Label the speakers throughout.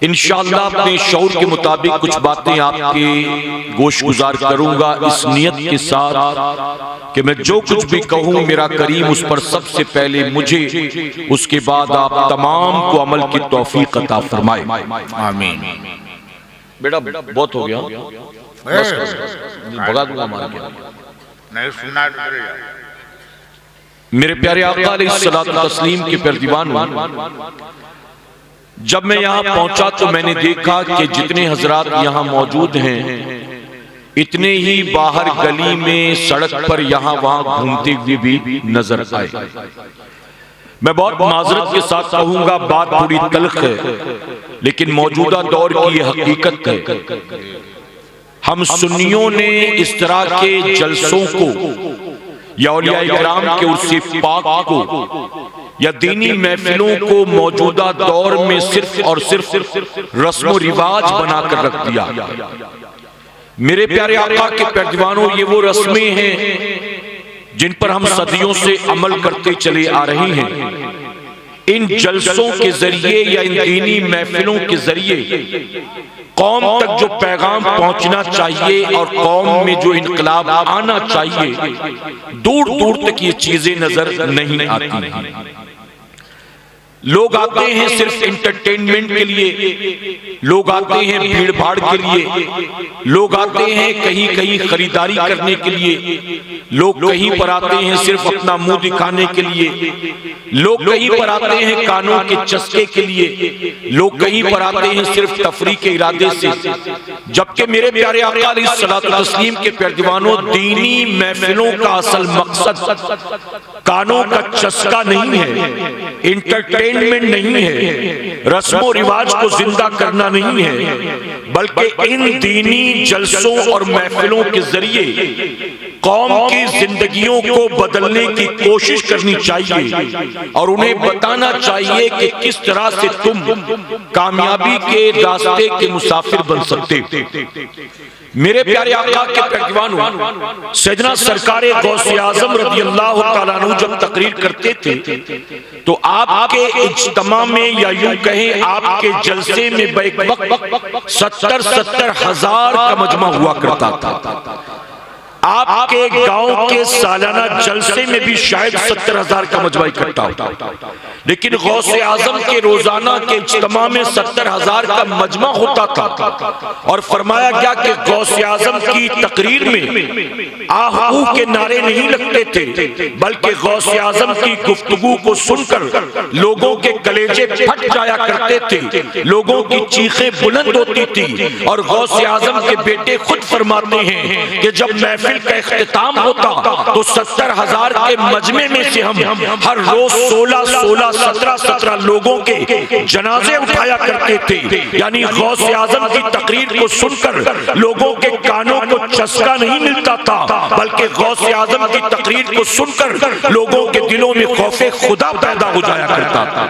Speaker 1: इंशाअल्लाह अपने शौर के मुताबिक कुछ बातें आपके गोश गुजार करूंगा, इस नियत के साथ कि मैं जो कुछ भी कहूं मेरा करीम उस पर सबसे पहले मुझे, उसके बाद आप तमाम को अमल की तौफीक अता फरमाए। आमीन। बेटा बहुत हो गया, बस भगा दूंगा मार के। नहीं सुना मेरे प्यारे आका अलैहिस्सलातु तस्लीम के पर दीवान, जब मैं यहाँ पहुंचा तो मैंने देखा कि जितने हजरात यहाँ मौजूद हैं इतने ही बाहर गली में सड़क पर यहाँ वहां घूमते हुए भी नजर आए। मैं बहुत माजरत के साथ कहूंगा, बात थोड़ी तल्ख है, लेकिन मौजूदा दौर की ये हकीकत है। हम सुन्नियों ने इस तरह के जलसों को या औलिया इकराम के उर्से पाक को या दीनी महफिलों को मौजूदा दौर में सिर्फ और सिर्फ रस्म रिवाज बनाकर रख दिया। मेरे प्यारे आका के पैरदीवानों, ये वो रस्में हैं जिन पर हम सदियों से अमल करते चले आ रहे हैं। इन जलसों के जरिए या इन दीनी महफिलों के जरिए कौम तक जो पैगाम पहुंचना चाहिए और कौम में जो इनकलाब आना चाहिए, दूर दूर तक ये चीजें नजर नहीं आती। लोग आते हैं सिर्फ इंटरटेनमेंट के लिए, लोग आते हैं भीड़ भाड़ के लिए, लोग आते हैं कहीं कहीं खरीदारी करने के लिए, लोग कहीं पर आते हैं सिर्फ अपना मुंह दिखाने के लिए, लोग कहीं पर आते हैं कानों के चस्के के लिए, लोग कहीं पर आते हैं सिर्फ तफरीह के इरादे से। जबकि मेरे प्यारे आका अलैहिस्सलातु तस्लीम के प्यारे दीवानों, दीनी महफिलों का असल मकसद कानों का चस्का नहीं है, इंटरटेनमेंट नहीं है, रस्मों रिवाज को जिंदा करना नहीं है, बल्कि इन दीनी जलसों और महफिलों के जरिए कौम की जिंदगियों को बदलने की कोशिश करनी चाहिए और उन्हें बताना चाहिए कि किस तरह से तुम कामयाबी के रास्ते के मुसाफिर बन सकते। मेरे प्यारे आका के पैरदीवानों, सैयदना सरकारे गौसे आजम रज़ियल्लाहु तआला अन्हु जब तकरीर करते थे तो आपके इज्तिमा में या यूं कहें आपके जलसे में बैक वक्त 70 हजार का मजमा हुआ करता था। आपके गांव के सालाना जलसे में भी शायद 70 हजार का मजमा इकट्ठा होता, लेकिन गौसे आजम के रोजाना के इज्तिमा में 70 हजार का मजमा होता था। और फरमाया गया कि गौसे आजम की तकरीर में आहू के नारे नहीं लगते थे, बल्कि गौसे आजम की गुफ्तगू को सुनकर लोगों के कलेजे फट जाया करते थे, लोगों की चीखें बुलंद होती थी। और गौसे आजम के बेटे खुद फरमाते हैं कि जब महफिल का इख्तिताम होता तो 70 हजार के मजमे में से हम हर रोज 16 17 लोगों के जनाजे उठाया करते थे। यानी गौसे आजम की तकरीर को सुनकर लोगों के कानों को चस्का नहीं मिलता था, बल्कि गौसे आजम की तकरीर को सुनकर लोगों के दिलों में खौफे खुदा पैदा हो जाया करता था।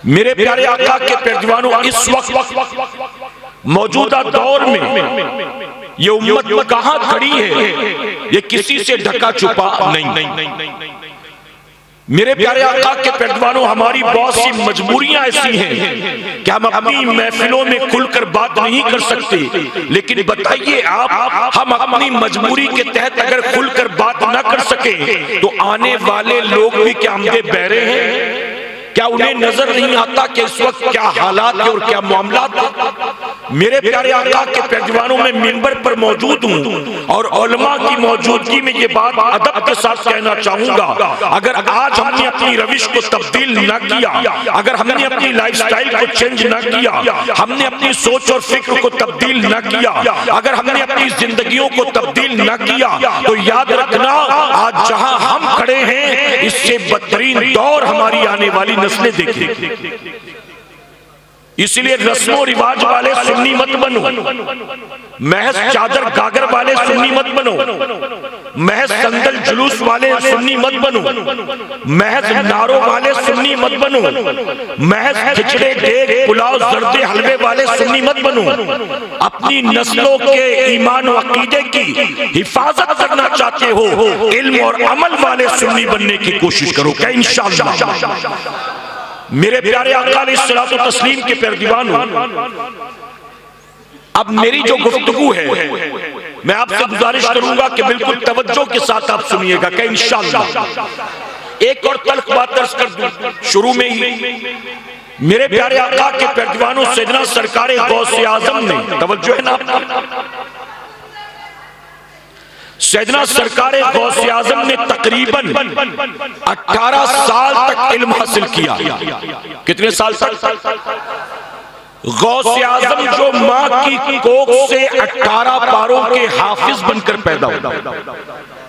Speaker 1: मेरे प्यारे आका के पैरदीवानों, इस वक्त मौजूदा दौर में ये उम्मत कहां खड़ी है, ये किसी से ढका छुपा नहीं। मेरे प्यारे आका के पैरदीवानों, हमारी बहुत सी मजबूरियां ऐसी हैं कि हम अपनी महफिलों में खुलकर बात नहीं कर सकते। लेकिन बताइए आप, हम अपनी मजबूरी के तहत अगर खुलकर बात ना कर सके तो आने वाले लोग भी क्या हमसे बहरे हैं? क्या उन्हें नजर नहीं आता कि इस वक्त क्या हालात है और क्या मामला? मेरे प्यारे आका के पैरदीवानों, में मिंबर पर मौजूद हूँ और उलमा की मौजूदगी में ये बात अदब के साथ कहना चाहूंगा। अगर आज हमने अपनी रविश को तब्दील न किया, अगर हमने अपनी लाइफस्टाइल को चेंज न किया, हमने अपनी सोच और फिक्र को तब्दील न किया, अगर हमने अपनी जिंदगियों को तब्दील न किया, तो याद रखना आज जहां हम खड़े हैं इससे बदतरीन दौर हमारी आने वाली नस्लें देखेंगी। इसलिए रस्मों रिवाज वाले सुन्नी मत बनो, महज चादर गागर वाले सुन्नी मत बनो, महज संदल जुलूस वाले सुन्नी मत बनो, महज नारों वाले सुन्नी मत बनो, महज खिचड़े देग पुलाव जर्दे हलवे वाले सुन्नी मत बनो। अपनी नस्लों के ईमान और अकीदे की हिफाजत करना चाहते हो, इल्म और अमल वाले सुन्नी बनने की कोशिश करो। क्या इंशाअल्लाह? मेरे प्यारे आका अलैहिस्सलातु तस्लीम के प्यारे दीवानों, अब मेरी जो गुफ्तगू है मैं आपसे गुजारिश करूंगा कि बिल्कुल तवज्जो के साथ आप सुनिएगा कि इंशाअल्लाह एक और तल्ख बात अर्ज कर दूं शुरू में ही। मेरे प्यारे आका के प्यारे दीवानों, सैयदना सरकारे गौसे आजम ने, तवज्जो है ना, सैयदना सरकारे गौसे आजम ने तकरीबन 18 साल तक इल्म हासिल किया। कितने साल तक? गौसे आजम जो मां की कोख से 18 पारों के हाफिज बनकर पैदा हुआ,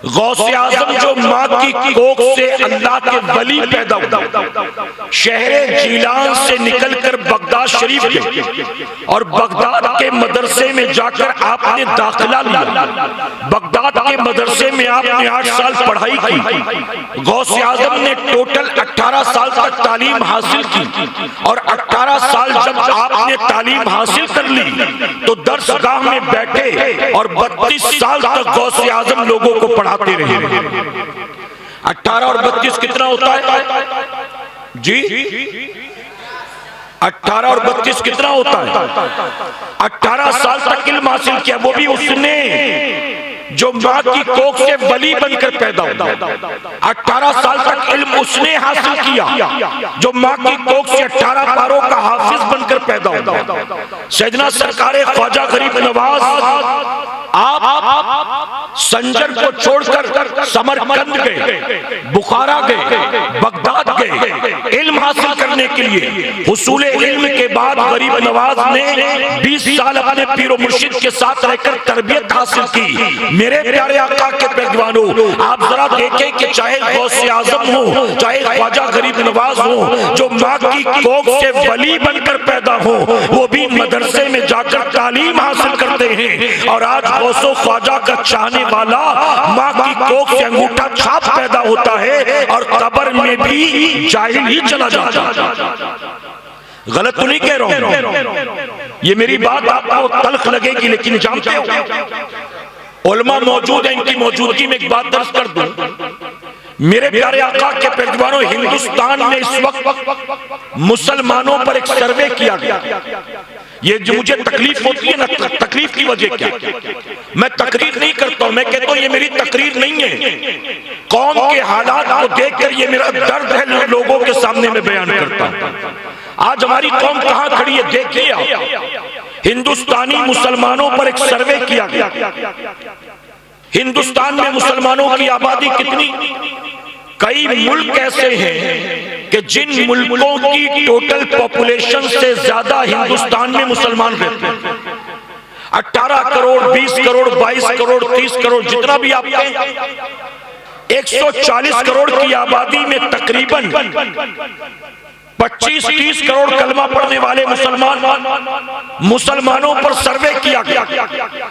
Speaker 1: गौसे आजम जो मां की कोख से अल्लाह के वली पैदा हुआ, शहर जीलान से निकलकर बगदाद शरीफ गए और बगदाद के मदरसे में जाकर आपने दाखिला लिया। बगदाद के मदरसे में आपने 8 साल पढ़ाई की। गौसे आजम ने टोटल 18 साल तक तालीम हासिल की और 18 साल जब आपने तालीम हासिल कर ली तो दरसगाह में बैठे और 32 साल तक गौसे आजम लोगों को पढ़ाते रहे। 18 और 32 कितना होता है जी? 18 और 32 कितना होता है? 18 साल तक इल्म हासिल किया, वो भी उसने जो मां की कोख से वली बनकर पैदा हुआ। 18 साल तक इल्म उसने हासिल किया जो मां की कोख से 18 पारों का हाफिज बनकर पैदा हुआ। सैयदना सरकारे ख्वाजा गरीब नवाज आप संजर को छोड़कर समरकंद गए, बुखारा गए, बगदाद गए इल्म हासिल करने के लिए। हुसूल इल्म के बाद गरीब नवाज ने 20 साल अपने पीरो मुर्शिद के साथ रहकर तरबियत हासिल की। मेरे प्यारे आका के पैगवानों, आप जरा देखें कि चाहे गौसे आजम हो, चाहे ख्वाजा गरीब नवाज हो, जो मां की कोख से वली बनकर पैदा हो, वो भी मदरसे में जाकर तालीम हासिल करते हैं। और आज गौसो ख्वाजा का चाहने वाला मां की कोख से अंगूठा छाप पैदा होता है और कब्र में भी जाहिल ही चला जाता है। गलत तो नहीं कह रहा हूं, ये मेरी बात आपको तल्ख लगेगी, लेकिन जानते हो उलमा मौजूद है, इनकी मौजूदगी में एक बात दर्ज कर दूं। मेरे प्यारे आका के पैगवानों, हिंदुस्तान में इस वक्त मुसलमानों पर एक सर्वे किया गया। ये जो मुझे तकलीफ होती है ना, तकलीफ की वजह क्या? मैं तकरीर नहीं करता हूं, मैं कहता हूं ये मेरी तकरीर नहीं है, कौम के हालात को देखकर ये मेरा दर्द है, लोगों के सामने में बयान करता हूं। आज हमारी कौम कहां खड़ी है देखिए। हिंदुस्तानी मुसलमानों पर एक सर्वे किया गया। हिंदुस्तान में मुसलमानों की आबादी कितनी? कई मुल्क ऐसे हैं कि जिन मुल्कों की टोटल पॉपुलेशन से ज्यादा हिंदुस्तान में मुसलमान रहते हैं। 18 करोड़, 20 करोड़, 22 करोड़, 30 करोड़, जितना भी आप 140 करोड़ की आबादी में तकरीबन 25-30 करोड़ कलमा पढ़ने वाले मुसलमानों पर सर्वे किया गया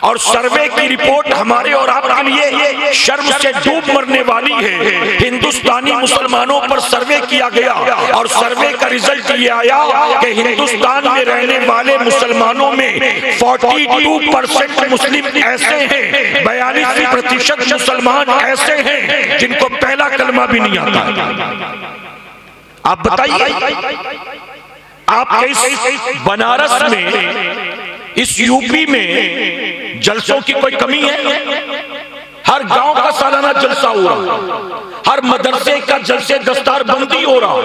Speaker 1: और सर्वे की रिपोर्ट हमारे और आपके लिए शर्म से डूब मरने वाली है। हिंदुस्तानी मुसलमानों पर सर्वे किया गया और सर्वे का रिजल्ट ये आया कि हिंदुस्तान में रहने वाले मुसलमानों में 42% मुस्लिम ऐसे हैं, 42% मुसलमान ऐसे हैं जिनको पहला कलमा भी नहीं आता। आप बताइए, आप इस बनारस में, इस यूपी में जलसों की कोई कमी है? हर गांव का सालाना जलसा हो रहा, हर मदरसे का जलसे दस्तार बंदी हो रहा,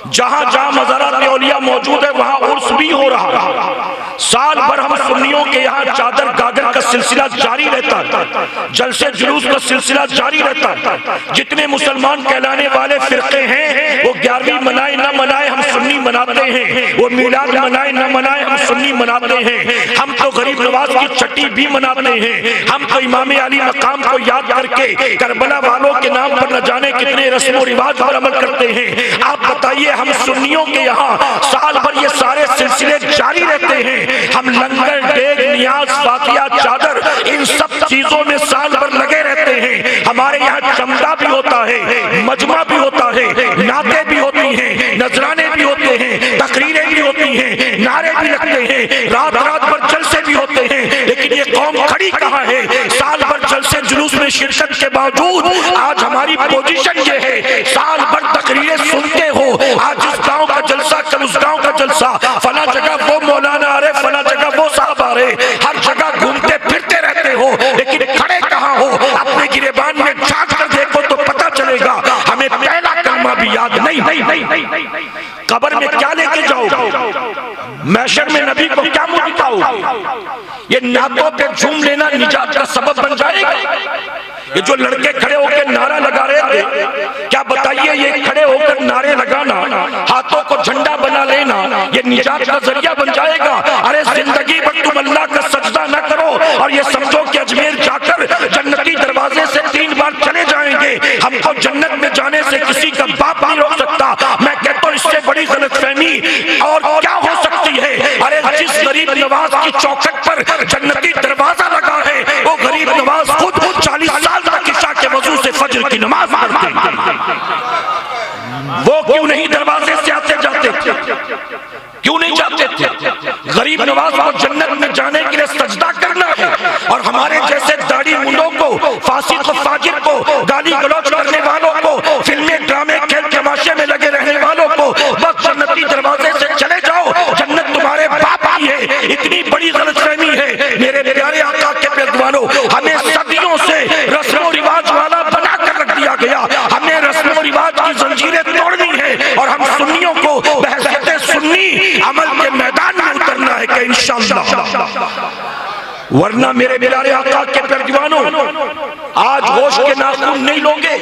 Speaker 1: जहां जहां मज़ारात औलिया मौजूद है वहां उर्स भी हो रहा। साल भर हम सुन्नियों के यहाँ चादर गागर का सिलसिला जारी रहता है, जलसे जुलूस का सिलसिला जारी रहता है। जितने मुसलमान कहलाने वाले फिरके हैं वो 11वीं मनाए न मनाए हम सुन्नी मनाते हैं, वो मिलाद मनाए न मनाए हम सुन्नी मनाते हैं। हम तो गरीब नवाज की छठी भी मनाते हैं, हम तो इमाम अली मकाम को याद करके करबला वालों के नाम पर न जाने कितने रस्म रिवाज पर अमल करते हैं। आप बताइए, हम सुन्नियों के यहाँ साल भर ये सारे सिलसिले जारी रहते हैं। हम लंगर, डेग, नियाज, फातिया, चादर, इन सब चीजों में साल भर लगे रहते हैं। हमारे यहाँ चमड़ा भी होता है, मजमा भी होता है, नाते भी होती हैं, नजराने भी होते हैं, तकरीरें भी होती हैं, नारे भी लगते हैं, रात रात भर जलसे भी होते हैं। लेकिन ये कौम खड़ी कहाँ है? साल भर जलसे जुलूस में शिरकत के बावजूद आज हमारी पोजीशन ये है, साल भर तकरीरें सुनते हो। आज इस गांव जलसा, फला जगह वो मौलाना आ रहे, फला जगह वो साहब आ रहे, हर जगह घूमते फिरते रहते हो, लेकिन खड़े कहाँ हो? अपने गिरेबान में झांक कर देखो तो पता चलेगा। हमें पहला कलमा भी याद नहीं। कब्र में क्या लेके जाओ? महशर में नबी को क्या मुंह दिखाओ? ये नातों पे झूम लेना निजात का सबब बन जाएगा। ये जो लड़के खड़े होकर नारा लगा रहे थे, क्या बताइए ये खड़े होकर नारे लगाना, हाथों को झंडा बना लेना, ये निजात का जरिया बन जाएगा? अरे जिंदगी भर तुम अल्लाह का सजदा न करो और ये समझो कि अजमेर जाकर जन्नती दरवाजे से 3 बार चले जाएंगे, हमको जन्नत में जाने से किसी का बाप नहीं रोक सकता। मैं कहता हूँ इससे बड़ी गलतफहमी और क्या हो सकती है? अरे जिस गरीब नवाज की चौखट पर जन्नती दरवाजा लगा है, वो गरीब नवाज खुद 40 साल तक इशा के वजू से फजर की नमाज पढ़ते हैं। वो क्यों नहीं दरवाजे से आते जाते थे? क्यों नहीं जाते थे? गरीब नवाज को जन्नत में जाने के लिए सजदा करना है और हमारे जैसे दाढ़ी मुंडों को, फासिक को, फाजिर को, गाली गलौज करने वालों को, फिल्में ड्रामे खेल तमाशे में लगे रहने वालों को बस जन्नती दरवाजे से चले जाओ, जन्नत तुम्हारे बाप की है। इतनी बड़ी गलतफहमी है मेरे प्यारे आका के पेशवानों। हमें सदियों से रस्मों रिवाज वाला बना कर रख दिया गया। हमें रस्मों रिवाज की जंजीरें तोड़नी है और हम सुन्नियों को बहसते सुन्नी अमल के मैदान में उतरना है कि इंशाअल्लाह। वरना मेरे प्यारे आका के पेशवानों, आज होश के नाखून नहीं लोगे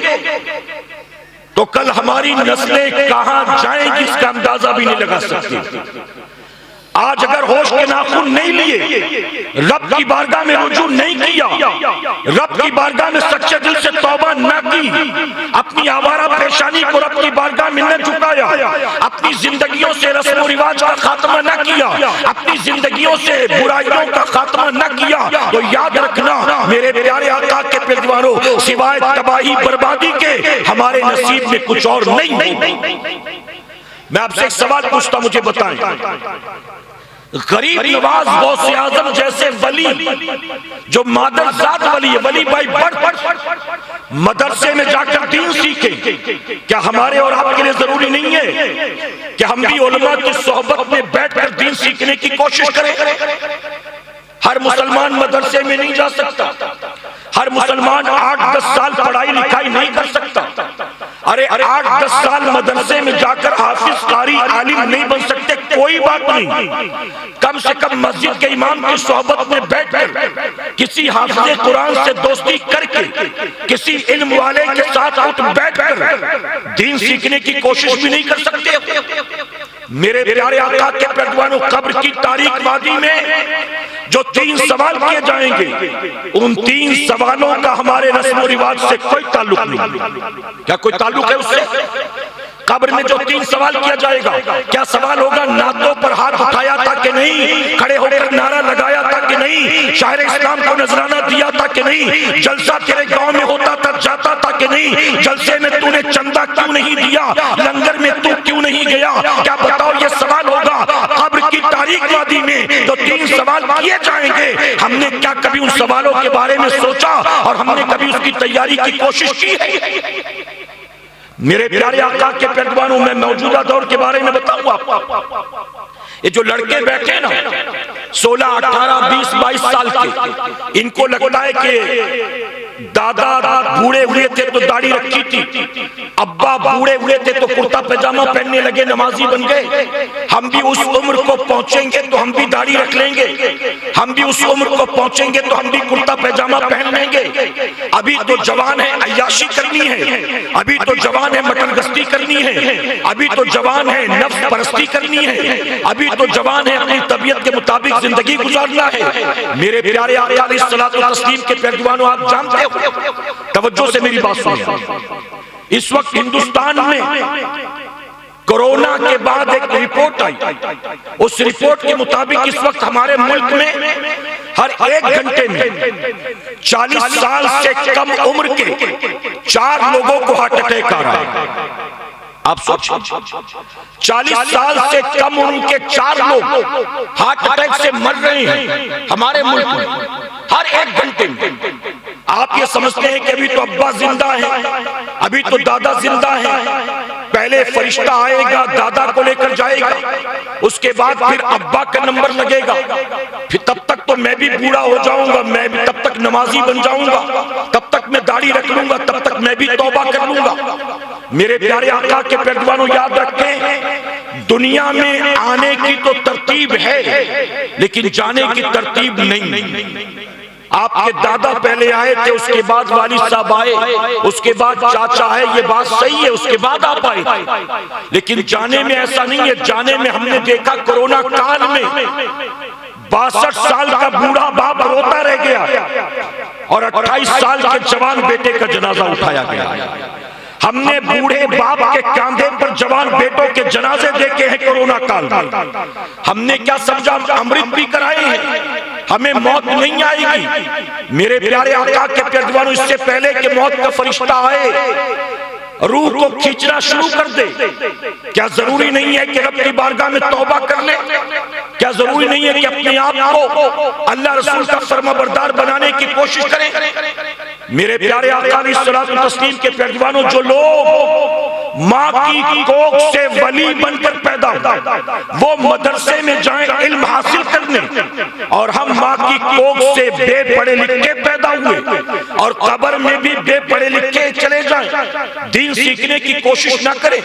Speaker 1: तो कल हमारी नस्लें कहां जाएंगी इसका अंदाजा भी नहीं लगा सकती। आज अगर होश के नाखून नहीं लिए, रब की बारगाह में रुजू नहीं किया, रब की बारगाह में सच्चे दिल से तौबा न की, अपनी आवारा पेशानी को रब की बारगाह में न झुकाया, अपनी जिंदगियों से रस्म रिवाज का खात्मा न किया, अपनी जिंदगियों से बुराइयों का खात्मा न किया, तो याद रखना मेरे प्यारे आका के पेशवानों, सिवाय तबाही बर्बादी के हमारे नसीब में कुछ और नहीं। मैं आपसे एक सवाल पूछता, मुझे बताएं, गरीब नवाज गौसे आजम जैसे वली जो मादरजात वली है, वली भाई बढ़ मदरसे में जाकर दीन सीखे, क्या हमारे और आपके लिए जरूरी नहीं है कि हम भी उलमा की सोहबत में बैठकर दीन सीखने की कोशिश करें? हर मुसलमान मदरसे में नहीं जा सकता, हर मुसलमान 8-10 साल पढ़ाई लिखाई नहीं कर सकता। अरे 8-10 साल मदरसे में जाकर हाफिज कारी आलिम नहीं बन सकते, कोई बात नहीं, कम से कम मस्जिद के इमाम की सोहबत में बैठकर किसी हाफिज कुरान से दोस्ती करके किसी इल्म वाले के साथ उठ बैठकर दीन सीखने की कोशिश भी नहीं कर सकते। मेरे प्यारे आका के पेशवानों, कब्र की तारीख वादी में जो 3 सवाल किए जाएंगे, उन 3 सवालों का हमारे रस्म रिवाज से कोई ताल्लुक नहीं। क्या कोई ताल्लुक है उससे? कब्र में जो 3 सवाल किया जाएगा, क्या सवाल होगा नातों पर हाथ उठाया था कि नहीं, खड़े होकर नारा लगाया था कि नहीं, शायर इस्लाम को नजराना दिया था कि नहीं, जलसा तेरे गांव में होता था जाता था कि नहीं, जलसे में तूने चंदा क्यों नहीं दिया, लंगर में तू क्यों नहीं गया? क्या बताओ, ये सवाल होगा कब्र की तारीख वादी में। तो 3 सवाल किए जाएंगे, हमने क्या कभी उन सवालों के बारे में सोचा और हमने कभी उसकी तैयारी की कोशिश की है? मेरे प्यारे आका के पेशवानों, मैं मौजूदा दौर के बारे में बताऊं आपको। ये जो लड़के बैठे ना 16, 18, 20, 22 साल के, इनको लगता है कि दादा बूढ़े हुए थे तो दाढ़ी रखी थी, अब्बा बूढ़े हुए थे तो कुर्ता पैजामा पहनने लगे, नमाजी बन गए। हम भी उस उम्र को पहुंचेंगे तो हम भी दाढ़ी रख लेंगे, हम भी उस उम्र को पहुंचेंगे तो हम भी कुर्ता पैजामा पहन लेंगे। अभी तो जवान है अय्याशी करनी है, अभी तो जवान है मटन गश्ती करनी है, अभी तो जवान है नफ्स परस्ती करनी है, अभी तो जवान है अपनी तबीयत के मुताबिक जिंदगी गुजारना है। मेरे प्यारे आका अलैहिस्सलातु तस्लीम के पेशवानों, आप जानते हो, तवज्जो से मेरी बात सुनिए, इस वक्त हिंदुस्तान में कोरोना के बाद एक रिपोर्ट आई, उस रिपोर्ट के मुताबिक इस वक्त हमारे मुल्क में हर 1 घंटे में 40 साल से कम उम्र के 4 लोगों को हार्ट अटैक आ रहा है। आप सोचिए, 40 साल से कम उम्र के 4 लोग हार्ट अटैक से मर रहे हैं हमारे मुल्क में हर 1 घंटे में। आप ये समझते हैं कि अभी तो अब्बा जिंदा है, अभी तो दादा जिंदा है, पहले फरिश्ता आएगा, दादा को लेकर जाएगा, उसके बाद फिर अब्बा का नंबर लगेगा, फिर तब तक तो मैं भी बूढ़ा हो जाऊंगा, मैं भी तब तक नमाजी बन जाऊंगा, तब तक मैं दाढ़ी रख लूंगा, तब तक मैं भी तौबा कर लूंगा। मेरे प्यारे आका के पैरवानों, याद रखें, दुनिया में आने की तो तरतीब है लेकिन जाने की तरतीब नहीं। आपके दादा पहले आए थे, उसके बाद वालिद साहब आए, उसके बाद चाचा है, ये बात सही है, उसके बाद आप आए, लेकिन जाने में ऐसा नहीं है। जाने में हमने देखा कोरोना काल में 62 साल का बूढ़ा बाप रोता रह गया और 28 साल के जवान बेटे का जनाजा उठाया गया। हमने बूढ़े बाप के कांधे पर जवान बेटों के जनाजे देखे हैं कोरोना काल में। हमने क्या समझा, अमृत भी कराए हैं, हमें मौत नहीं आएगी। मेरे प्यारे आका के पैरवानों, इससे पहले कि मौत का फरिश्ता आए रूह को खींचना शुरू कर दे, क्या जरूरी नहीं है कि रब की बारगाह में तौबा कर ले? क्या जरूरी नहीं है कि अपने आप को अल्लाह रसूल का फरमाबरदार बनाने की कोशिश करें? मेरे प्यारे आका अलैहिस्सलातु तस्लीम के पैरवानों, जो लोग माँ की कोख से वली बनकर पैदा हुए वो मदरसे में जाएं इल्म हासिल करने, और हम माँ की कोख से बेपढ़े लिखे पैदा हुए और कब्र में भी बेपढ़े लिखे चले जाएं, दीन सीखने की कोशिश ना करें,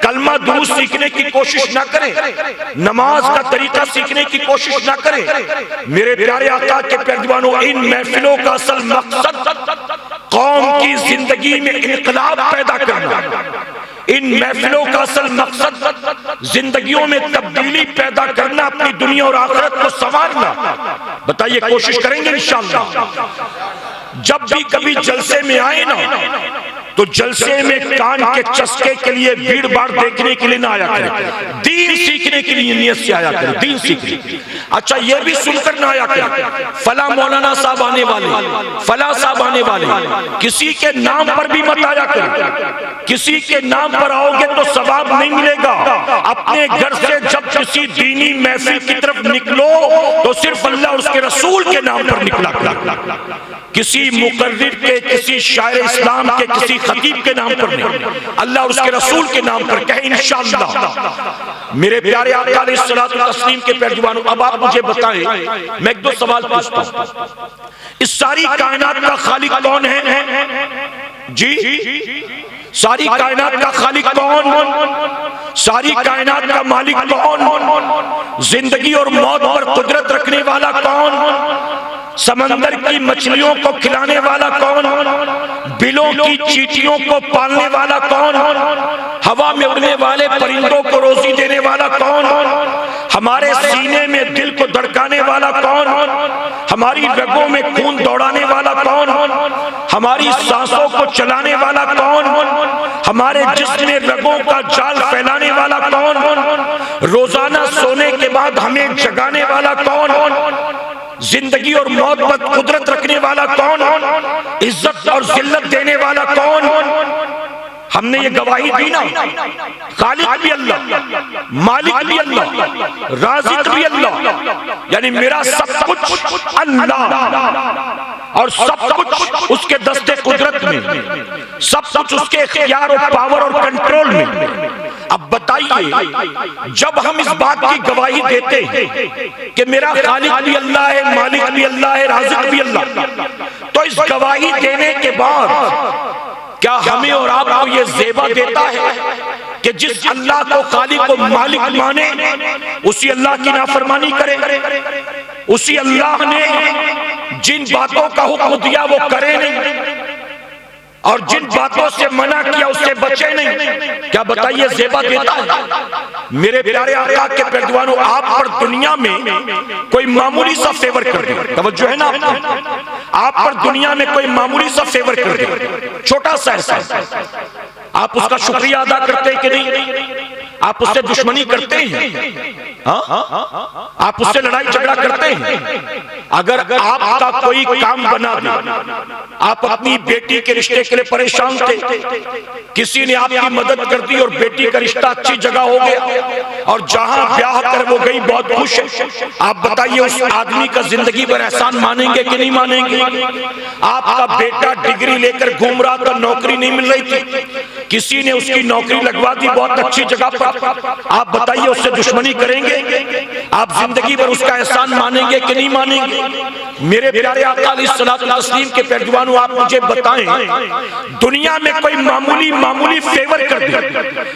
Speaker 1: कलमा दुरूद सीखने की कोशिश ना करें, नमाज का तरीका सीखने की कोशिश ना करें। मेरे प्यारे आका के पैरवानों, इन महफिलों का असल मकसद कौम की जिंदगी में इनकलाब पैदा करना, इन महफिलों का असल मकसद जिंदगियों में तब्दीली पैदा करना, अपनी दुनिया और आखिरत को संवारना। बताइए, कोशिश करेंगे इंशाअल्लाह। जब भी कभी जलसे में आए ना, तो जलसे में कान के चस्के के लिए, भीड़ भाड़ देखने के लिए ना आया करें, दीन सीखने के लिए नियत से आया करें, दीन सीखने। अच्छा, ये भी सुनकर ना आया करें फला मौलाना साहब आने वाले, फला साहब आने वाले, किसी के नाम पर भी मत आया करें। किसी के नाम पर आओगे तो सवाब नहीं मिलेगा। अपने घर से जब किसी दीनी महफिल की तरफ निकलो तो सिर्फ अल्लाह और उसके रसूल के नाम पर निकला करें, किसी मुकर्रिर के, किसी शायर इस्लाम के, किसी खतीब के नाम पर नहीं, अल्लाह और उसके रसूल के नाम पर कहे इंशाअल्लाह। मेरे प्यारे आका अलैहिस्सलातु तस्लीम के पैरवानों, अब आप मुझे बताएं, मैं एक दो सवाल पूछता हूं, इस सारी कायनात का खालिक कौन है जी? सारी कायनात का खालिक कौन? सारी कायनात का मालिक कौन? जिंदगी और मौत पर कुदरत रखने वाला कौन? समंदर की मछलियों को खिलाने वाला कौन? बिलों की चींटियों को पालने वाला कौन? हवा में उड़ने वाले परिंदों को रोजी देने वाला कौन? हमारे सीने में दिल को धड़काने वाला कौन? हमारी रगों में खून दौड़ाने वाला कौन? हमारी सांसों को चलाने वाला कौन? हमारे जिस्म में रगों का जाल फैलाने वाला कौन? रोजाना सोने के बाद हमें जगाने वाला कौन? जिंदगी और मौत पर कुदरत रखने वाला कौन? इज्जत और जिल्लत देने वाला कौन? हमने ये गवाही दी ना, खालिक भी अल्लाह, मालिक भी अल्लाह, राज़िक भी अल्लाह, यानी मेरा सब कुछ अल्लाह और सब कुछ उसके दस्ते कुदरत में, सब कुछ उसके इख्तियार और पावर और कंट्रोल में। अब बताइए, जब हम इस बात की गवाही देते हैं कि मेरा खालिक भी अल्लाह है, मालिक भी अल्लाह है, राज़िक भी अल्लाह, तो इस गवाही देने के बाद क्या हमें और आपको ये ज़ेबा देता है कि जिस अल्लाह को खालिक को मालिक माने उसी अल्लाह की नाफरमानी करे? उसी अल्लाह ने जिन बातों का हुक्म दिया वो करे नहीं और जिन बातों से मना किया उससे बचे नहीं। क्या बताइए, ज़ेबा देता है? मेरे प्यारे आका के पैरवानों, आप पर दुनिया में कोई मामूली सा फेवर कर दे, तवज्जो है ना आप पर दुनिया में कोई मामूली सा फेवर कर दे, छोटा सा एहसान, आप उसका शुक्रिया अदा करते हैं कि नहीं? आप उससे दुश्मनी करते हैं? हाँ, आप उससे लड़ाई झगड़ा करते हैं? अगर आपका कोई काम बना दे, आप अपनी बेटी के रिश्ते के लिए परेशान थे, किसी ने आपकी मदद कर दी और बेटी का रिश्ता अच्छी जगह हो गया और जहां ब्याह कर वो गई बहुत खुश है, आप बताइए उस आदमी का जिंदगी भर एहसान मानेंगे कि नहीं मानेंगे? आपका बेटा डिग्री लेकर घूम रहा था, नौकरी नहीं मिल रही थी, किसी ने उसकी नौकरी लगवा दी बहुत अच्छी जगह पर, आप बताइए उससे दुश्मनी करेंगे? आप जिंदगी भर उसका एहसान मानेंगे कि नहीं मानेंगे? मेरे प्यारे आका अलैहिस्सलातु तस्लीम के पैरजवानों, आप मुझे बताएं, दुनिया में कोई मामूली फेवर कर दे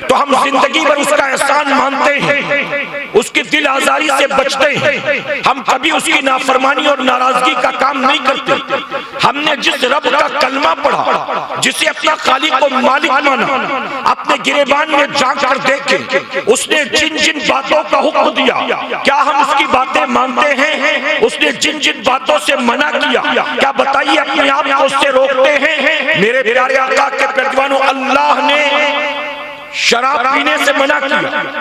Speaker 1: तो हम जिंदगी भर उसका एहसान मानते हैं, उसकी दिल आजारी से बचते हैं, हम कभी उसकी नाफरमानी और नाराजगी का काम नहीं करते। हमने जिस रब का कलमा पढ़ा, जिसे अपना खालिक को मालिक माना, अपने गिरेबान में जांच कर देखे उसने जिन जिन बातों का हुक्म दिया, क्या हम उसकी बातें मानते हैं? उसने जिन जिन बातों से मना किया, क्या बताइए अपने आप को उससे रोकते हैं? मेरे प्यारे आका के पैरजवानों, अल्लाह ने शराब पीने से मना किया,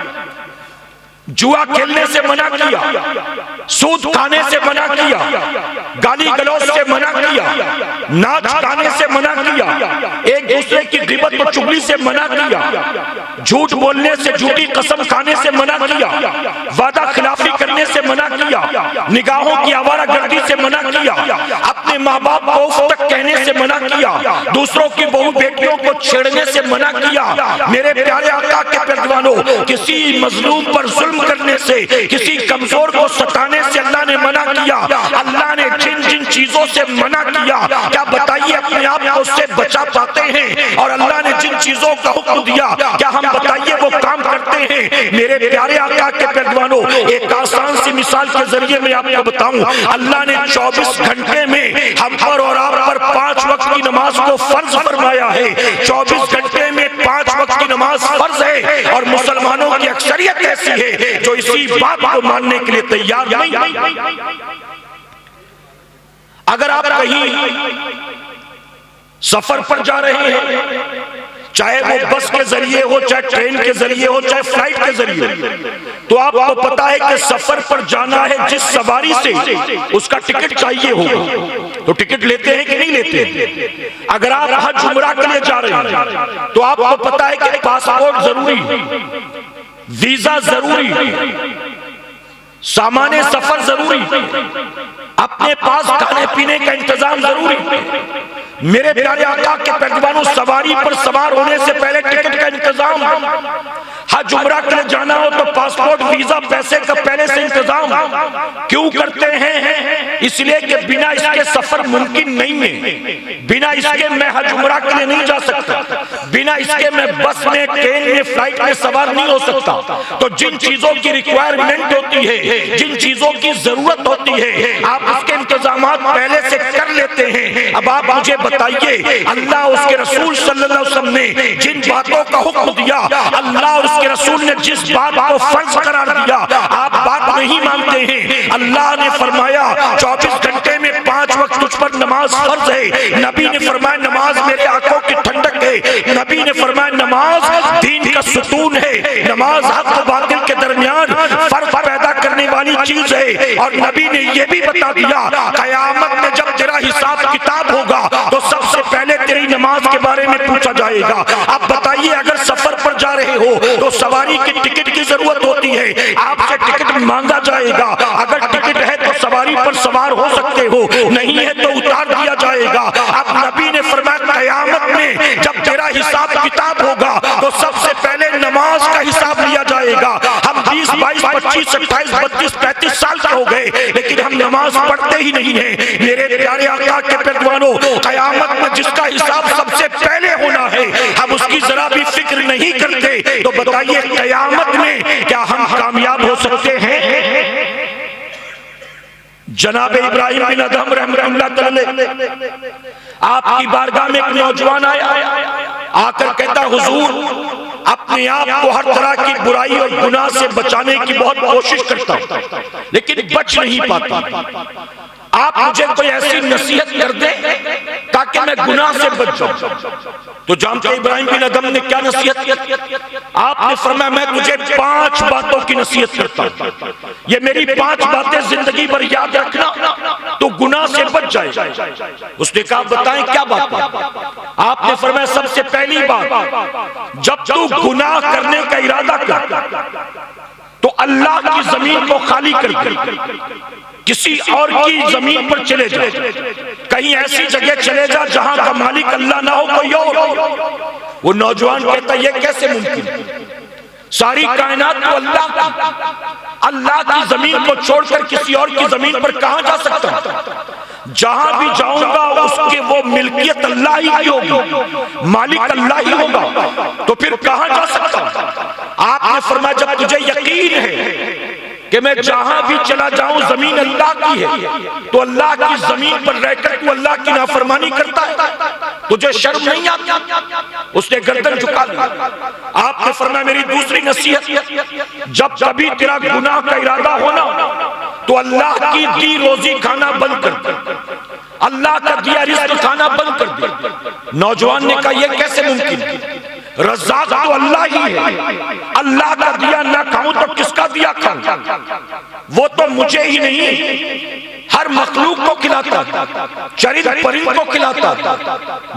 Speaker 1: जुआ खेलने से मना किया, सूद खाने से मना किया, गाली गलौज से मना किया, नाच गाने से मना किया, एक दूसरे की गिबत और चुगली से मना किया, झूठ बोलने से, झूठी कसम खाने से मना किया, वादा खिलाफी करने से मना किया, निगाहों की आवारागर्दी से मना किया, अपने माँ बाप को उफ तक कहने से मना किया, दूसरों की बहू बेटियों को छेड़ने से मना किया। मेरे प्यारे आका के पैरजवानों, किसी मजलूम पर जुल्म करने से, किसी कमजोर को सताने से अल्लाह ने मना किया। अल्लाह ने जिन जिन चीजों से मना किया, क्या बताइए अपने आप को उससे बचा पाते हैं? और अल्लाह ने जिन चीजों का हुक्म दिया, क्या हम बताइए वो काम करते हैं? मेरे प्यारे आका के पैरजवानों, एक आसान सी मिसाल के जरिए मैं आपको बताऊं, अल्लाह ने 24 घंटे में हम पर और आप पर 5 वक्त की नमाज को फर्ज फरमाया है। 24 घंटे में 5 वक्त की नमाज फर्ज है, और मुसलमानों की अक्सरियत ऐसी है जो इसी बात को मानने के लिए तैयार नहीं। अगर आप कहीं सफर पर जा रहे हैं, चाहे वो बस के जरिए हो, चाहे ट्रेन के जरिए हो, चाहे फ्लाइट के जरिए, तो आपको पता है कि सफर पर जाना है, जिस सवारी से उसका टिकट चाहिए होगा, तो टिकट लेते हैं कि नहीं लेते? अगर आप हज उमरा के लिए जा रहे हैं तो आपको पता है कि पासपोर्ट जरूरी, वीजा जरूरी, सामान्य सफर जरूरी, अपने पास खाने पीने का इंतजाम जरूरी। मेरे प्यारे आका के पैरजवानों, सवारी पर सवार होने से पहले टिकट का इंतजाम, हज उमरा के लिए जाना हो तो पासपोर्ट, वीजा, पैसे का पहले से इंतजाम क्यों करते हैं? इसलिए कि बिना इसके सफर मुमकिन नहीं है, बिना इसके मैं हज उमरा के लिए नहीं जा सकता, बिना इसके मैं बस में, ट्रेन में, फ्लाइट में सवार नहीं हो सकता। तो जिन चीजों की रिक्वायरमेंट होती है, जिन चीजों की जरूरत होती है, आप उसके इंतजाम पहले से कर लेते हैं। अब आप मुझे बताइए, अल्लाह उसके रसूल सल्लल्लाहु अलैहि वसल्लम ने जिन बातों का हुक्म दिया, अल्लाह उसके रसूल ने जिस बात को फर्ज करार दिया, आप बात नहीं मानते हैं। अल्लाह ने फरमाया 24 घंटे में 5 वक्त तुझ पर नमाज फर्ज है। नबी ने फरमाया नमाज मेरे आंखों की ठंडक है। नबी ने फरमाया नमाज दीन का सुकून है। नमाज हक और बातिल के दरमियान फर्क पैदा करने वाली चीज है। और नबी ने यह भी बता दिया, कयामत में जब तेरा हिसाब किताब होगा तो सबसे पहले तेरी नमाज के बारे में पूछा जाएगा। अब बताइए, अगर सफर पर जा रहे हो तो सवारी की टिकट की जरूरत होती है, आपसे टिकट मांगा जाएगा। अगर टिकट है तो सवारी पर सवार हो सकते हो, नहीं है तो उतार दिया जाएगा। अब नबी ने फरमाया कयामत में जब तेरा हिसाब किताब होगा तो सबसे पहले नमाज का हिसाब लिया जाएगा। हम 20, 22, 25, 28, 32, 35 साल के हो गए, लेकिन हम नमाज पढ़ते ही नहीं है। मेरे प्यारे आका के पैरजवानों, कयामत में जिसका हिसाब सबसे पहले होना है, हम उसकी जरा भी फिक्र नहीं करते, तो बताइए कयामत में क्या हम कामयाब हो सकते हैं? जनाब इब्राहिम बिन अदहम रहमतुल्लाह अलैह, आपकी बारगाह में एक नौजवान आया, आकर कहता, हुजूर अपने आप को हर तरह की बुराई और गुनाह से बचाने की बहुत कोशिश करता हूं, लेकिन बच नहीं पाता। आप मुझे कोई ऐसी नसीहत कर दे ताकि मैं गुनाह से बच जाऊं। तो जानते इब्राहिम बिन अदहम ने क्या नसीहत की? आपने फरमाया मैं तुझे 5 बातों की नसीहत करता हूं, ये मेरी 5 बातें जिंदगी भर याद रखना, तो गुनाह से बच जाए। उसने कहा बताएं क्या बात? आपने फरमाया सबसे पहली बात, जब तू गुनाह करने का इरादा कर तो अल्लाह की जमीन को खाली कर दे, किसी और की जमीन पर चले जा, कहीं ऐसी जगह चले जा जहां का मालिक अल्लाह ना हो, कोई और। वो नौजवान कहता ये कैसे मुमकिन, सारी कायनात तो अल्लाह की, अल्लाह की जमीन को छोड़कर किसी और की जमीन पर कहां जा सकता हूं? जहां भी जाऊंगा उसके वो मिल्कियत अल्लाह ही की होगी, मालिक अल्लाह ही होगा, तो फिर कहां जा सकता हूं? आपने फरमाया जब तुझे यकीन है कि मैं जहां भी चला जाऊं जमीन अल्लाह की है, तो अल्लाह की जमीन पर रहकर तू अल्लाह की नाफरमानी करता है, तुझे शर्म नहीं आती? उसने गर्दन झुका ली। आपने फरमाया मेरी दूसरी नसीहत, जब कभी तेरा गुनाह का इरादा होना तो अल्लाह की दी रोजी खाना बंद कर दे, अल्लाह का दिया रिज़्क़ खाना बंद कर दे। नौजवान ने कहा यह कैसे मुमकिन, रज़्ज़ाक़ तो अल्लाह ही है, अल्लाह का दिया ना खाऊं तो किसका दिया खाऊं? वो तो मुझे ही नहीं हर मखलूक को खिलाता, चरिंद परिंद को खिलाता,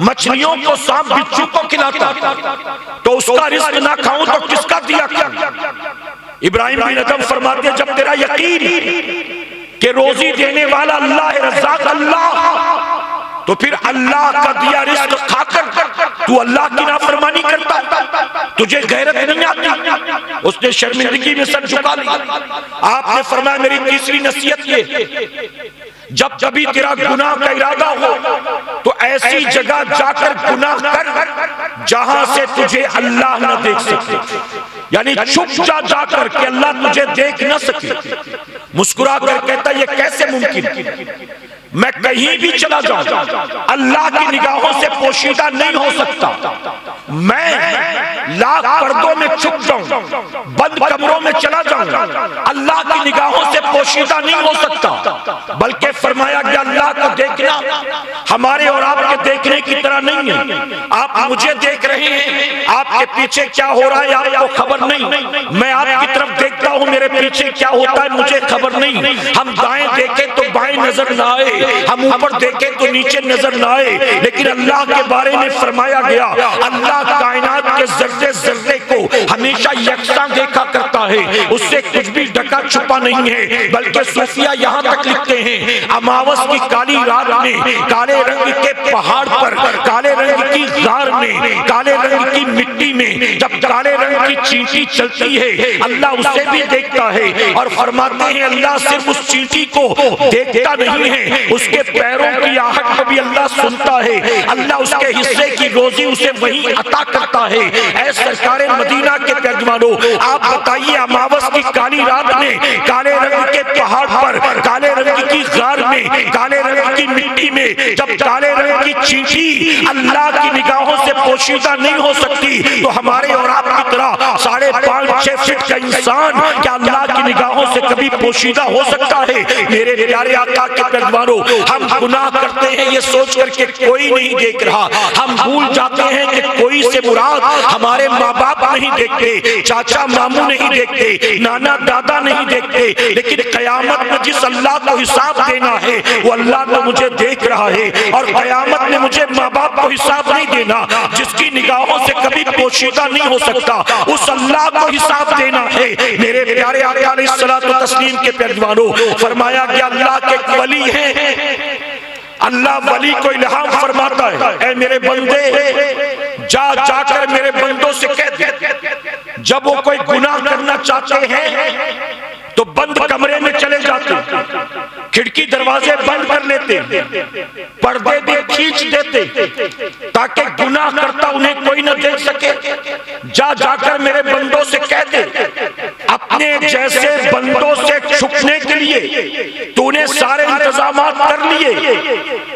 Speaker 1: मछलियों को, सांप बिच्छू को खिलाता, तो उसका रिज़्क़ ना खाऊं तो किसका दिया खाऊं? इब्राहिम बिन अदम फरमाते हैं जब तेरा यकीन कि रोजी देने वाला अल्लाह है, रज़्ज़ाक़ अल्लाह, तो फिर अल्लाह का दिया रिज़्क़ खाकर तू अल्लाह की नाफरमानी करता, तुझे गैरत नहीं आती? उसने शर्मिंदगी में सर झुका लिया। आपने फरमाया मेरी तीसरी नसीहत ये, जब कभी तेरा गुनाह का इरादा हो तो ऐसी जगह जाकर गुनाह कर जहां से तुझे अल्लाह न देख सके, यानी छुप जा जाकर कि अल्लाह तुझे देख न सके। मुस्कुरा कर कहता ये कैसे मुमकिन, मैं कहीं भी चला जाऊं अल्लाह की निगाहों से पोशीदा नहीं हो सकता, मैं लाख पर्दों में छुप जाऊं, बंद कमरों में चला जाऊं, अल्लाह की निगाहों से पोशीदा नहीं हो सकता। बल्कि फरमाया गया अल्लाह को देखना हमारे और आपके देखने की तरह नहीं है। आप मुझे देख रहे हैं, आपके पीछे क्या हो रहा है आपको खबर नहीं, मैं आपकी तरफ देखता हूं, मेरे पीछे क्या होता है मुझे खबर नहीं। हम दाएं देखें तो बाएं नजर ना आए, हम ऊपर देखें तो नीचे नजर ना आए, लेकिन अल्लाह के बारे में फरमाया गया अल्लाह कायनात के जर्रे जर्रे को हमेशा यकसा देखा करता है, उससे कुछ भी ढका छुपा नहीं है। बल्कि सूफिया यहाँ तक लिखते हैं अमावस की काली रात में, काले रंग के पहाड़ पर, काले रंग की गार में, काले रंग की मिट्टी में जब काले रंग की चींटी चलती है अल्लाह उसे भी देखता है, और फरमाते हैं अल्लाह सिर्फ उस चींटी को देखता नहीं है, उसके पैरों की आहट को भी अल्लाह सुनता है, अल्लाह उसके हिस्से की रोजी उसे वही अता करता है। ऐ सरकारे मदीना के तर्जुमानों, आप बताइए अमावस की काली रात में, काले रंग के पहाड़ पर, काले रंग की गार में, काले रंग की मिट्टी में जब काले रंग की चींटी अल्लाह की निगाहों से पोशीदा नहीं हो सकती, तो हमारे और आपकी तरह 5.5-6 फीट का इंसान क्या अल्लाह की निगाहों से कभी पोशीदा हो सकता है? मेरे प्यारे आका के तर्जुमानों, हम गुनाह करते हैं ये सोच करके कोई नहीं देख रहा, हम भूल जाते हैं कि कोई से मुराद हमारे माँ बाप नहीं देखते, चाचा मामू नहीं देखते, नाना दादा नहीं देखते, लेकिन कयामत में जिस अल्लाह को हिसाब देना है वो अल्लाह तो मुझे देख रहा है, और कयामत में मुझे माँ बाप को हिसाब नहीं देना, जिसकी निगाहों से कभी पोशीदा नहीं हो सकता, उस अल्लाह को हिसाब देना है। मेरे प्यारे आका अलैहिस्सलातु तस्लीम के पैरवानों, फरमाया गया अल्लाह के वली हैं, अल्लाह वली को इल्हाम फरमाता है ऐ मेरे बंदे जा जाकर मेरे बंदों से कह दे, जब वो कोई गुनाह करना चाहते हैं तो बंद कमरे में चले जाते, खिड़की दरवाजे बंद कर लेते, पर्दे भी खींच देते ताकि गुनाह करता उन्हें कोई न देख सके। जा जाकर मेरे बंदों से कह दे, अपने जैसे बंदों से छुपने के लिए तूने सारे इंतजाम कर लिए,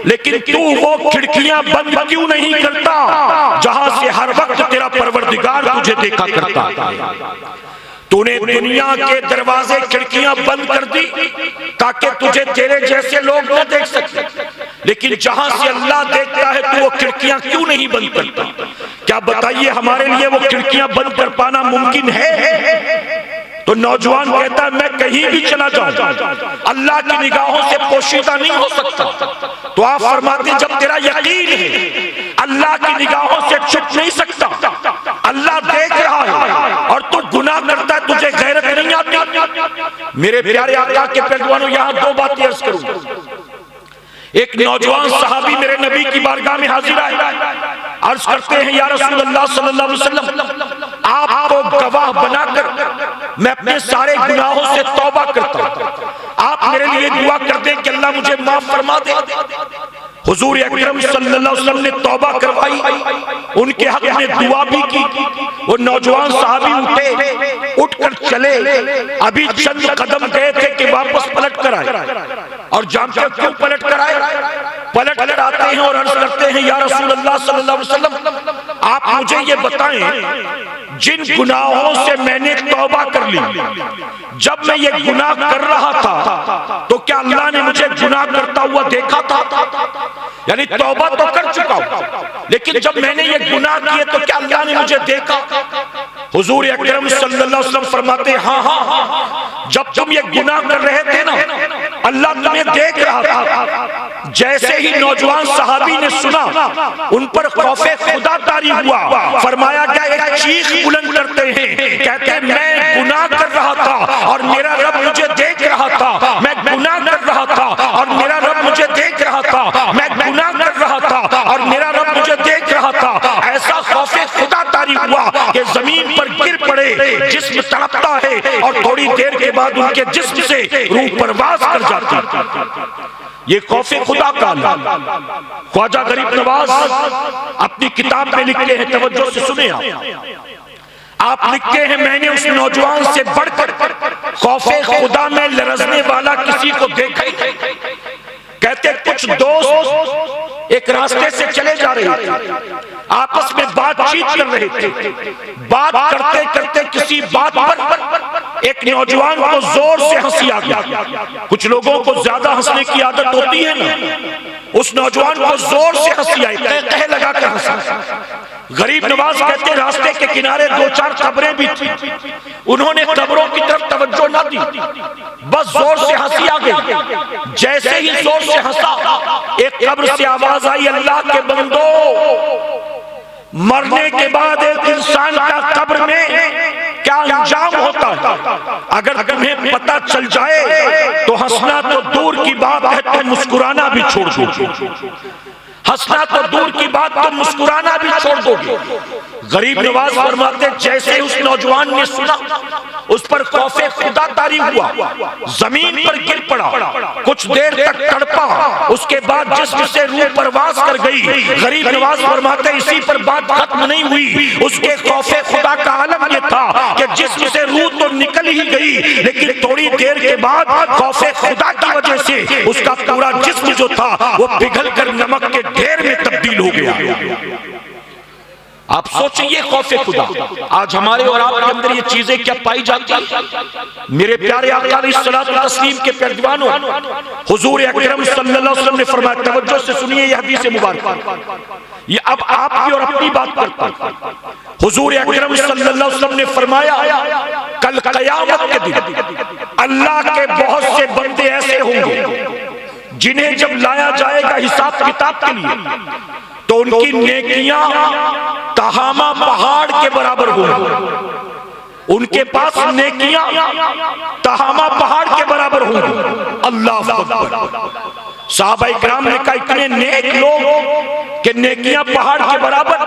Speaker 1: लेकिन तू वो खिड़कियां बंद क्यों नहीं करता जहां से हर वक्त तेरा परवरदिगार तुझे देखा करता? तूने दुनिया के दरवाजे खिड़कियां बंद कर दी ताकि तुझे तेरे जैसे लोग न देख सके, लेकिन जहां से अल्लाह देखता है तो वो खिड़कियां क्यों नहीं बंद करता? क्या बताइए हमारे लिए वो खिड़कियां बंद कर पाना मुमकिन है? तो नौजवान कहता है मैं कहीं भी चला जाऊं अल्लाह की निगाहों से पोशीदा नहीं हो सकता। तो आप फरमाते जब तेरा यकीन है अल्लाह की निगाहों से छुप नहीं सकता, अल्लाह देख रहा है और तू गुनाह करता है, तुझे गैरत नहीं आती? मेरे प्यारे आका के पहलवानों, यहां दो बातें अर्ज करूंगा। एक नौजवान सहाबी मेरे नबी की बारगाह में हाजिर आए, अर्ज करते हैं या रसूल अल्लाह सल्लल्लाहु अलैहि वसल्लम, आपको गवाह बनाकर मैं अपने सारे गुनाहों से तौबा करता हूं, आप मेरे लिए दुआ कर दें कि अल्लाह मुझे माफ फरमा दे। हुजूर अकरम सल्लल्लाहु अलैहि वसल्लम ने तौबा करवाई, उनके हक में दुआ भी की। वो नौजवान साहबी उठे, उठकर चले, अभी चंद कदम गए थे कि वापस पलट कर आए। और जानते हो क्यों पलट कर आए? पलट कर आते हैं और अर्ज करते हैं या रसूल अल्लाह सल्लल्लाहु अलैहि वसल्लम, आप मुझे ये बताएं जिन गुनाहों से मैंने तौबा कर ली, जब मैं ये गुनाह कर रहा था तो क्या अल्लाह ने मुझे गुनाह करता हुआ देखा था? यानी तौबा तो कर चुका हूं, लेकिन जब मैंने ये गुनाह किए तो क्या अल्लाह ने मुझे देखा? हुजूर अकरम सल्लल्लाहु अलैहि वसल्लम फरमाते हैं हाँ, जब तुम ये गुनाह कर रहे थे ना, अल्लाह तुम्हें देख रहा था। जैसे ही नौजवान सहाबी ने सुना, उन पर खौफे खुदा तारी हुआ। फरमाया क्या एक चीख बुलंद करते हैं, कहते हैं मैं गुनाह कर रहा था और मेरा रब मुझे देख रहा था, मैं गुनाह कर रहा था और मेरा रब मुझे देख रहा था, मैं गुनाह कर रहा था और मेरा रब मुझे देख रहा था। ऐसा खौफे खुदा तारी हुआ कि जमीन पर गिर पड़े, जिस्म तड़पता है और थोड़ी देर के बाद उनके जिस्म से रूह परवाज कर जाती। ये खौफे खुदा का ख्वाजा गरीब नवाज अपनी किताब में लिखते हैं, तवज्जो से सुने आप लिखते हैं मैंने उस नौजवान से बढ़कर खौफे खुदा में लरजने वाला किसी को देखा ही नहीं। कहते कुछ दोस्त एक रास्ते से चले जा रहे थे, आपस में बातचीत कर रहे थे, बात करते करते किसी बात पर एक नौजवान को जोर से हंसी आ गई। कुछ लोगों को ज्यादा हंसने की आदत होती है ना, उस नौजवान को जोर से हंसी आई, कह लगाकर हंसा। गरीब नवाज कहते रास्ते के किनारे दो चार कब्रें भी थी, उन्होंने कब्रों की तरफ तवज्जो ना दी, बस जोर से हंसी आ गई। जैसे ही जोर से हंसा, एक कब्र से आवाज आई, अल्लाह के बंदो, मरने के बाद एक इंसान का कब्र में क्या अंजाम होता है, अगर तुम्हें पता चल जाए तो हंसना तो दूर की बात है, तुम मुस्कुराना भी छोड़ दो। हंसना तो दूर की बात, तुम मुस्कुराना भी छोड़ दोगे। गरीब नवाज फरमाते जैसे उस नौजवान ने सुना, उस पर खौफे खुदा तारी हुआ, जमीन पर गिर पड़ा, कुछ देर तक तड़पा, उसके बाद जिस्म से रूह परवाज कर गई। गरीब नवाज फरमाते इसी पर बात खत्म नहीं हुई, उसके खौफे खुदा का आलम ये था कि जिस्म से रूह तो निकल ही गई, लेकिन थोड़ी देर के बाद खौफे खुदा की वजह से उसका पूरा जिस्म जो था वो पिघल कर नमक के ढेर में तब्दील हो गया। आप सोचिए खौफे खुदा, आज हमारे और आपके अंदर ये चीजें क्या पाई जाती हैं? मेरे प्यारे आका अलैहिस्सलातु तस्लीम के प्यारे दीवानों, हुजूर अकरम सल्लल्लाहु अलैहि वसल्लम ने फरमाया, तवज्जो से सुनिए ये हदीस मुबारक, ये अब आपकी और अपनी बात करता है। हुजूर अकरम सल्लल्लाहु अलैहि वसल्लम ने फरमाया कल क़यामत के दिन अल्लाह के बहुत से बंदे ऐसे होंगे जिन्हें जब लाया जाएगा हिसाब किताब के लिए तो उनकी नेकियां तहामा पहाड़ के बराबर होंगी, उनके पास नेकियां तहामा पहाड़ के बराबर होंगी। अल्लाह अकबर। साहबा इकराम ने कहा इतने नेक लोग कि नेकियां पहाड़ के बराबर।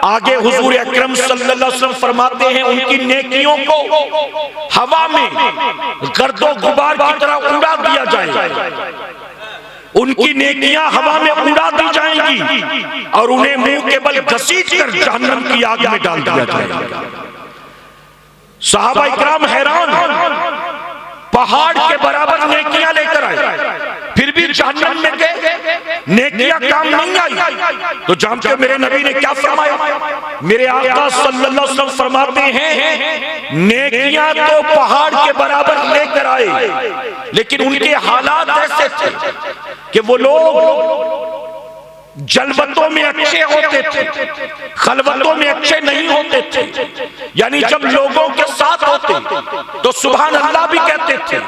Speaker 1: आगे हुजूर अकरम सल्लल्लाहु अलैहि वसल्लम फरमाते हैं उनकी नेकियों को हवा में गर्दो गुबार की तरह उड़ा दिया जाएगा, उनकी नेकियां हवा में उड़ा दी जाएंगी और उन्हें मुंह के बल घसीट कर जहन्नम की आग में डाल दिया जाएगा। सहाबा इकराम हैरान, पहाड़ के बराबर नेकियां लेकर आए, फिर भी जहन्नम में गए, नेकियां काम नहीं आई। तो जानते हो मेरे नबी ने क्या फरमाया? मेरे आका सल्लल्लाहु अलैहि वसल्लम फरमाते हैं नेकियां तो पहाड़ के बराबर लेकर आए, लेकिन उनके हालात ऐसे थे कि वो लोग जलवतों में अच्छे होते थे, खलवतों में अच्छे नहीं होते थे। यानी जब लोगों के साथ होते तो सुभान अल्लाह भी कहते थे,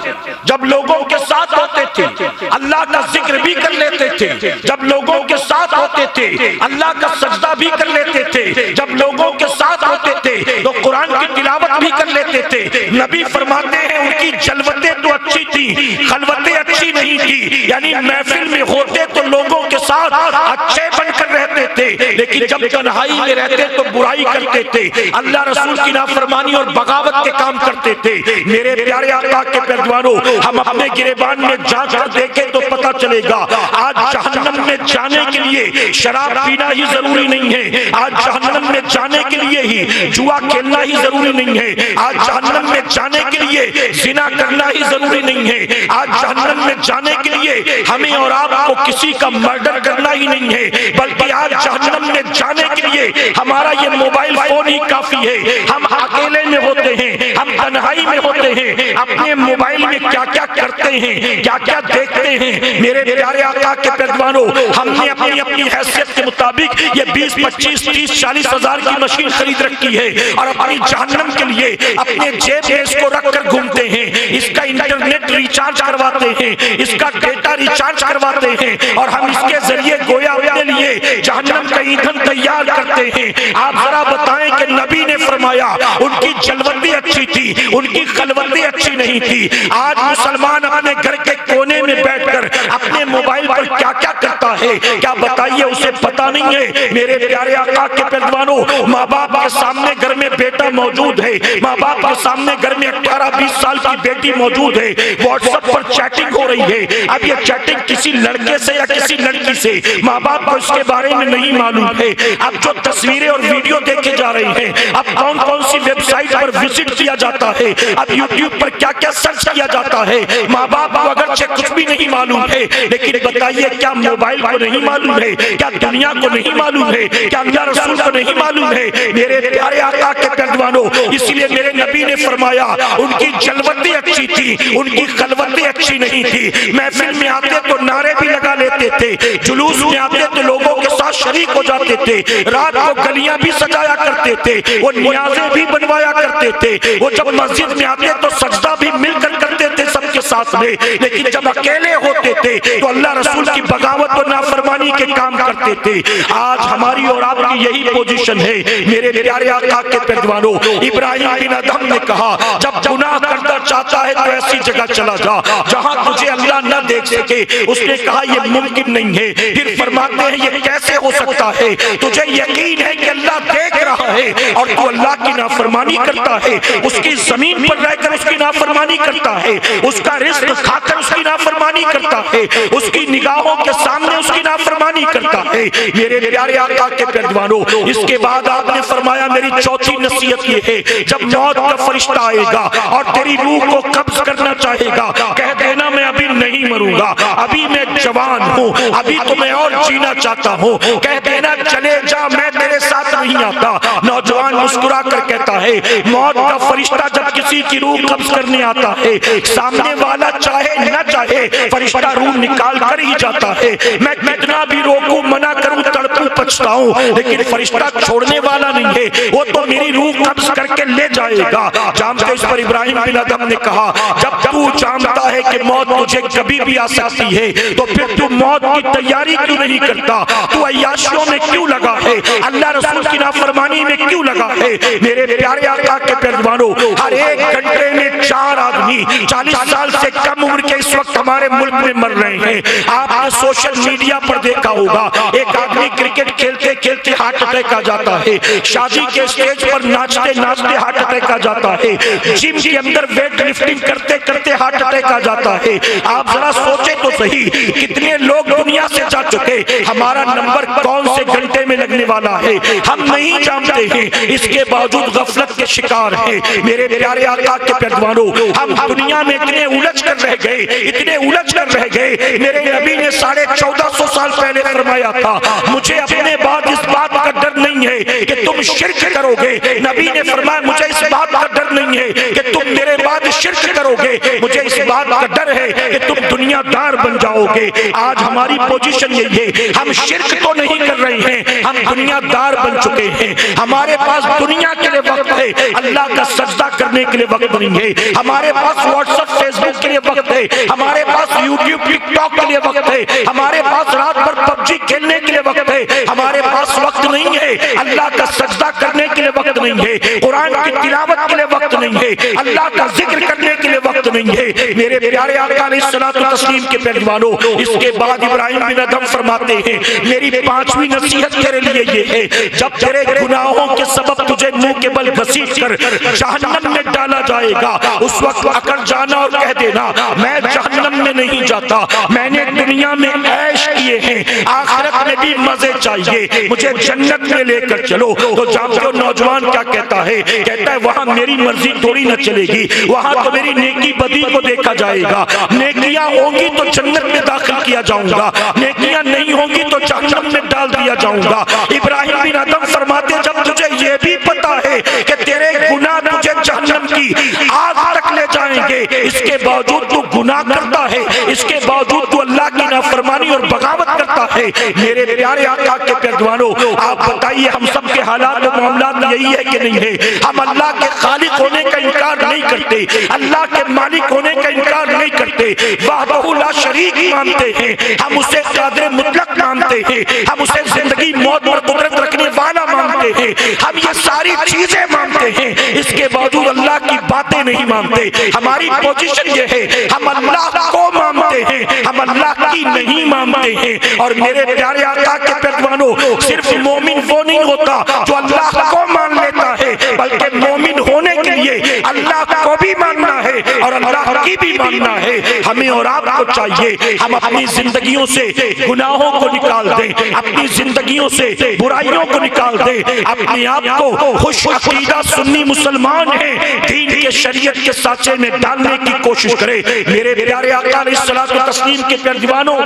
Speaker 1: जब लोगों के साथ होते थे अल्लाह का जिक्र भी कर लेते थे, जब लोगों के साथ होते थे अल्लाह का सजदा भी कर लेते थे, जब लोगों के साथ होते थे तो कुरान की तिलावत भी कर लेते थे। नबी फरमाते हैं उनकी जलवतें तो अच्छी थी, खलवतें अच्छी नहीं थी, यानी महफिल में होते तो लोगों के साथ अच्छे बनकर रहते थे, लेकिन जब तन्हाई में रहते तो बुराई करते थे, अल्लाह रसूल की नाफरमानी और बगावत के काम करते थे। मेरे प्यारे आका के पैरवानों, हम अपने गिरेबान में जांच कर देखें तो पता चलेगा आज जहन्नम में जाने के लिए शराब पीना ही जरूरी नहीं है, आज जहन्नम में जाने के लिए ही जुआ खेलना ही जरूरी नहीं है, आज जहन्नम में जाने के लिए जिना करना ही जरूरी नहीं है, आज जहन्नम में जाने के लिए हमें और आपको किसी का मर्डर करना ही नहीं है, बल्कि आज जहन्नम में जाने के लिए हमारा ये मोबाइल फोन ही काफी है। हम अकेले में होते हैं, हम तन्हाई में होते हैं, अपने मोबाइल में क्या क्या करते हैं, क्या क्या देखते हैं। मेरे प्यारे आका के पैरवानों, हमने अपनी अपनी हैसियत के मुताबिक ये 20, 25, 30, 40 हजार की मशीन खरीद रखी है और अपनी जहन्नम के लिए अपने जेब में इसको रख कर घूमते हैं, इसका इंटरनेट रिचार्ज करवाते हैं, इसका डेटा रिचार्ज करवाते हैं और हम इसके जरिए गोया अपने लिए जहन्नम का ईंधन तैयार करते हैं। आप जरा बताएं कि नबी ने फरमाया उनकी जलवती अच्छी थी, उनकी खलवती अच्छी नहीं थी। आज मुसलमान अपने घर के कोने में बैठकर अपने मोबाइल पर क्या क्या करता है, क्या बताइए उसे पता नहीं है। मेरे प्यारे आका के पैरवानों, माँ बाप के सामने घर में बेटा मौजूद है, माँ बाप के सामने घर में 18-20 साल की बेटी मौजूद है, व्हाट्सएप पर चैटिंग हो रही है। अब ये चैटिंग किसी लड़के से या किसी लड़की से, माँ बाप को इसके बारे में नहीं मालूम है। अब जो तस्वीरें और वीडियो देखे जा रहे हैं, अब कौन कौन सी वेबसाइट पर विजिट किया जाता है, अब यूट्यूब पर क्या क्या सर्च किया जाता है, माँ बाप को अगरचे कुछ भी नहीं मालूम है, लेकिन बताइए क्या मोबाइल को नहीं मालूम है, क्या दुनिया को नहीं मालूम है, क्या अल्लाह रसूल को नहीं मालूम है। मेरे प्यारे आका के पैरवानों, इसलिए मेरे नबी ने फरमाया उनकी जलवती अच्छी थी, उनकी खलवती अच्छी नहीं थी। महफिल में आते तो नारे भी लगा लेते थे, जुलूस में आते तो लोगों के साथ शरीक हो जाते थे, रात को गलियां भी सजाया करते थे, वो नियाज़ें भी बनवाया करते थे, वो जब मस्जिद में आते तो सजदा भी मिलकर करते थे सबके साथ में, लेकिन जब अकेले होते थे तो अल्लाह रसूल की बगावत और नाफरमानी के काम करते थे। आज हमारी और आपकी यही पोजीशन है। मेरे प्यारे आका के पैरवानों, इब्राहिम बिन अदहम ने कहा जब गुनाह करना चाहता है तो ऐसी जगह चला जा जहां तुझे अल्लाह न देख सके। उसने कहा यह मुमकिन नहीं है। फिर फरमाते हैं ये कैसे हो सकता है? तुझे यकीन है कि अल्लाह देख रहा है और तू अल्लाह की नाफरमानी करता है, उसकी जमीन पर रहकर उसकी नाफरमानी करता है, उसका रिस्क खाकर उसकी नाफरमानी करता है, उसकी निगाहों के सामने उसकी नाफरमानी करता है। मेरे प्यारे आका के पैरवानों, इसके बाद आपने फरमाया मेरी चौथी नसीहत ये है, जब मौत का फरिश्ता आएगा और तेरी रूह को कब्ज करना चाहेगा, कह देना मैं अभी नहीं मरूंगा, अभी मैं जवान हूँ, अभी तो मैं और जीना चाहता हूँ, कह देना चले जा मैं तेरे साथ नहीं आता। नौजवान मुस्कुरा कर कहता है मौत का फरिश्ता जब किसी की रूह कब्ज करने आता है, सामने वाला चाहे न चाहे फरिश्ता रूह निकाल कर ही जाता है। मैं कितना भी रोकूं, मना करूं, तड़पूं, पछताऊं, लेकिन फरिश्ता छोड़ने वाला नहीं है, वो तो मेरी रूह कब्ज करके ले जाएगा। जानते इस पर इब्राहिम बिन अदहम ने कहा जब तू जानता है कि मौत तुझे कभी भी आ सकती है तो फिर तू मौत की तैयारी क्यों नहीं करता? तू अय्याशियों में क्यों लगा है? अल्लाह रसूल की नाफरमानी में क्यों लगा है? मेरे प्यारे आका के पैरवानों, हर एक घंटे में 4 आदमी 40 साल से कम उम्र के इस वक्त हमारे मुल्क में मर रहे हैं। आपने सोशल मीडिया पर देखा होगा, एक आदमी क्रिकेट खेलते खेलते हार्ट अटैक आ जाता है, शादी के स्टेज पर नाचते नाचते हार्ट अटैक आ जाता है, जिम के अंदर वेट लिफ्टिंग करते करते हार्ट अटैक आ जाता है। आप जरा सोचे तो सही, कितने लोग दुनिया से जा चुके, हमारा नंबर कौन से घंटे में लगने वाला है हम नहीं जानते हैं, इसके बावजूद गफलत के शिकार हैं। मेरे प्यारे आका के पैरवानों, हम दुनिया में इतने उलझ कर रह गए, इतने उलझ कर रह गए। मेरे नबी ने 1450 साल पहले फरमाया था मुझे अपने बाद इस बात का डर नहीं है कि तुम शिर्क करोगे। नबी ने फरमाया मुझे इस बात का डर नहीं है कि तुम मेरे बाद शिर्क करोगे, मुझे इस बात का डर है कि तुम दुनियादार बन जाओगे। आज हमारी पोजीशन यही है, हम शिर्क तो नहीं कर रहे हैं, हम दुनियादार बन चुके हैं। हमारे पास दुनिया के लिए वक्त है, अल्लाह का सजदा करने के लिए वक्त नहीं है। हमारे पास व्हाट्सएप फेसबुक के लिए वक्त है, हमारे पास यूट्यूब टिकटॉक के लिए वक्त है, हमारे पास रात भर पबजी खेलने के लिए वक्त है, हमारे पास वक्त नहीं है अल्लाह का सजदा करने के लिए वक्त नहीं है, कुरान की तिलावत के लिए वक्त नहीं है, अल्लाह का जिक्र करने के लिए वक्त नहीं है। मेरे प्यारे आका अलैहिस्सलातु तस्लीम के पैरवानों, इसके बाद इब्राहिम बिन अदहम फरमाते हैं, मेरी पांचवी नसीहत तेरे लिए ये है, जब तेरे गुनाहों के सबब तुझे मुंह के बल घसीट कर जहन्नम में डाला जाएगा, उस वक्त अकड़ जाना और कह देना मैं जहन्नम में नहीं जाता, मैंने दुनिया में ऐश किए हैं, आखिरत में भी मजे चाहिए, मुझे जन्नत में लेकर चलो। तो जानते हो नौजवान क्या कहता है? कहता है वहां मेरी मर्जी थोड़ी न चलेगी, वहां तो मेरी नेकी बदी को देखा जाएगा, नेकियां होंगी तो जन्नत में दाखिल किया जाऊंगा, नेकियां नहीं होंगी तो जहन्नम में डाल दिया जाऊंगा। इब्राहिम बिन अदहम फरमाते जब तुझे ये भी पता है कि तेरे गुनाह तुझे जहन्नम की आग तक ले जाएंगे, इसके बावजूद तू गुनाह करता है, इसके बावजूद तू अल्लाह की नाफरमानी और बगावत करता है। मेरे प्यारे आका के पैरवानों, आप बताइए हम सब के हालात और मामलात यही है कि नहीं है? हम अल्लाह के खालिक होने का इनकार नहीं करते, अल्लाह के मालिक होने का इनकार नहीं करते, वहदहू ला शरीक मानते हैं, हम उसे कादिर मुतलक मानते हैं, हम उसे जिंदगी मौत पर कुदरत रखने वाला मानते हैं, हम ये सारी चीजें मानते हैं, इसके बावजूद अल्लाह की बातें नहीं मानते। हमारी पोजीशन ये है, हम अल्लाह को मानते हैं, हम अल्लाह की नहीं मानते हैं। और मेरे प्यारे आका के पैरवानों, सिर्फ मोमिन वो नहीं होता जो अल्लाह को मान लेता है, बल्कि मोमिन होने के लिए अल्लाह को भी मानना है और अल्लाह की भी मानना है। हमें और आपको चाहिए हम अपनी जिंदगियों से गुनाहों को निकाल दें, अपनी जिंदगियों से बुराइयों को निकाल दें, अपने आप को खुश अकीदा सुन्नी मुसलमान हैं दीन के शरीयत के साचे में डालने की कोशिश करें। मेरे प्यारे आका अलैहिस्सलातु तस्लीम के प्यारे दीवानों,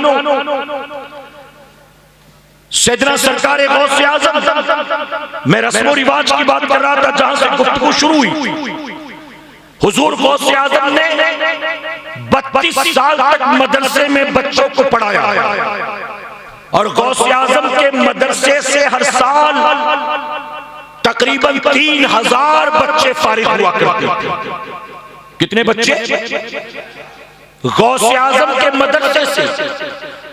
Speaker 1: सैयदना सरकार गौसे आज़म, मैं रस्म रिवाज की बात कर रहा था जहां से गुफ्तगू शुरू हुई। हुजूर गौसे आज़म ने 32 साल तक मदरसे में बच्चों को पढ़ाया और गौसे आज़म के मदरसे से हर साल तकरीबन 3000 बच्चे फारिग हुआ करते थे। कितने बच्चे? गौसे आज़म के मदरसे से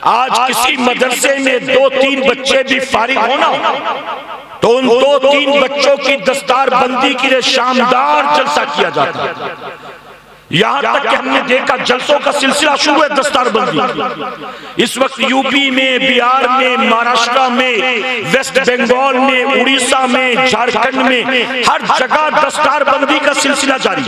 Speaker 1: आज किसी मदरसे में 2-3 बच्चे भी फारिग होना तो उन 2-3 बच्चों की दस्तार बंदी के लिए शानदार जलसा किया जाता है। यहां तक कि हमने देखा जलसों का सिलसिला शुरू है दस्तार बंदी। इस वक्त यूपी में, बिहार में, महाराष्ट्र में, वेस्ट बंगाल में, उड़ीसा में, झारखंड में, हर जगह दस्तार बंदी का सिलसिला जारी।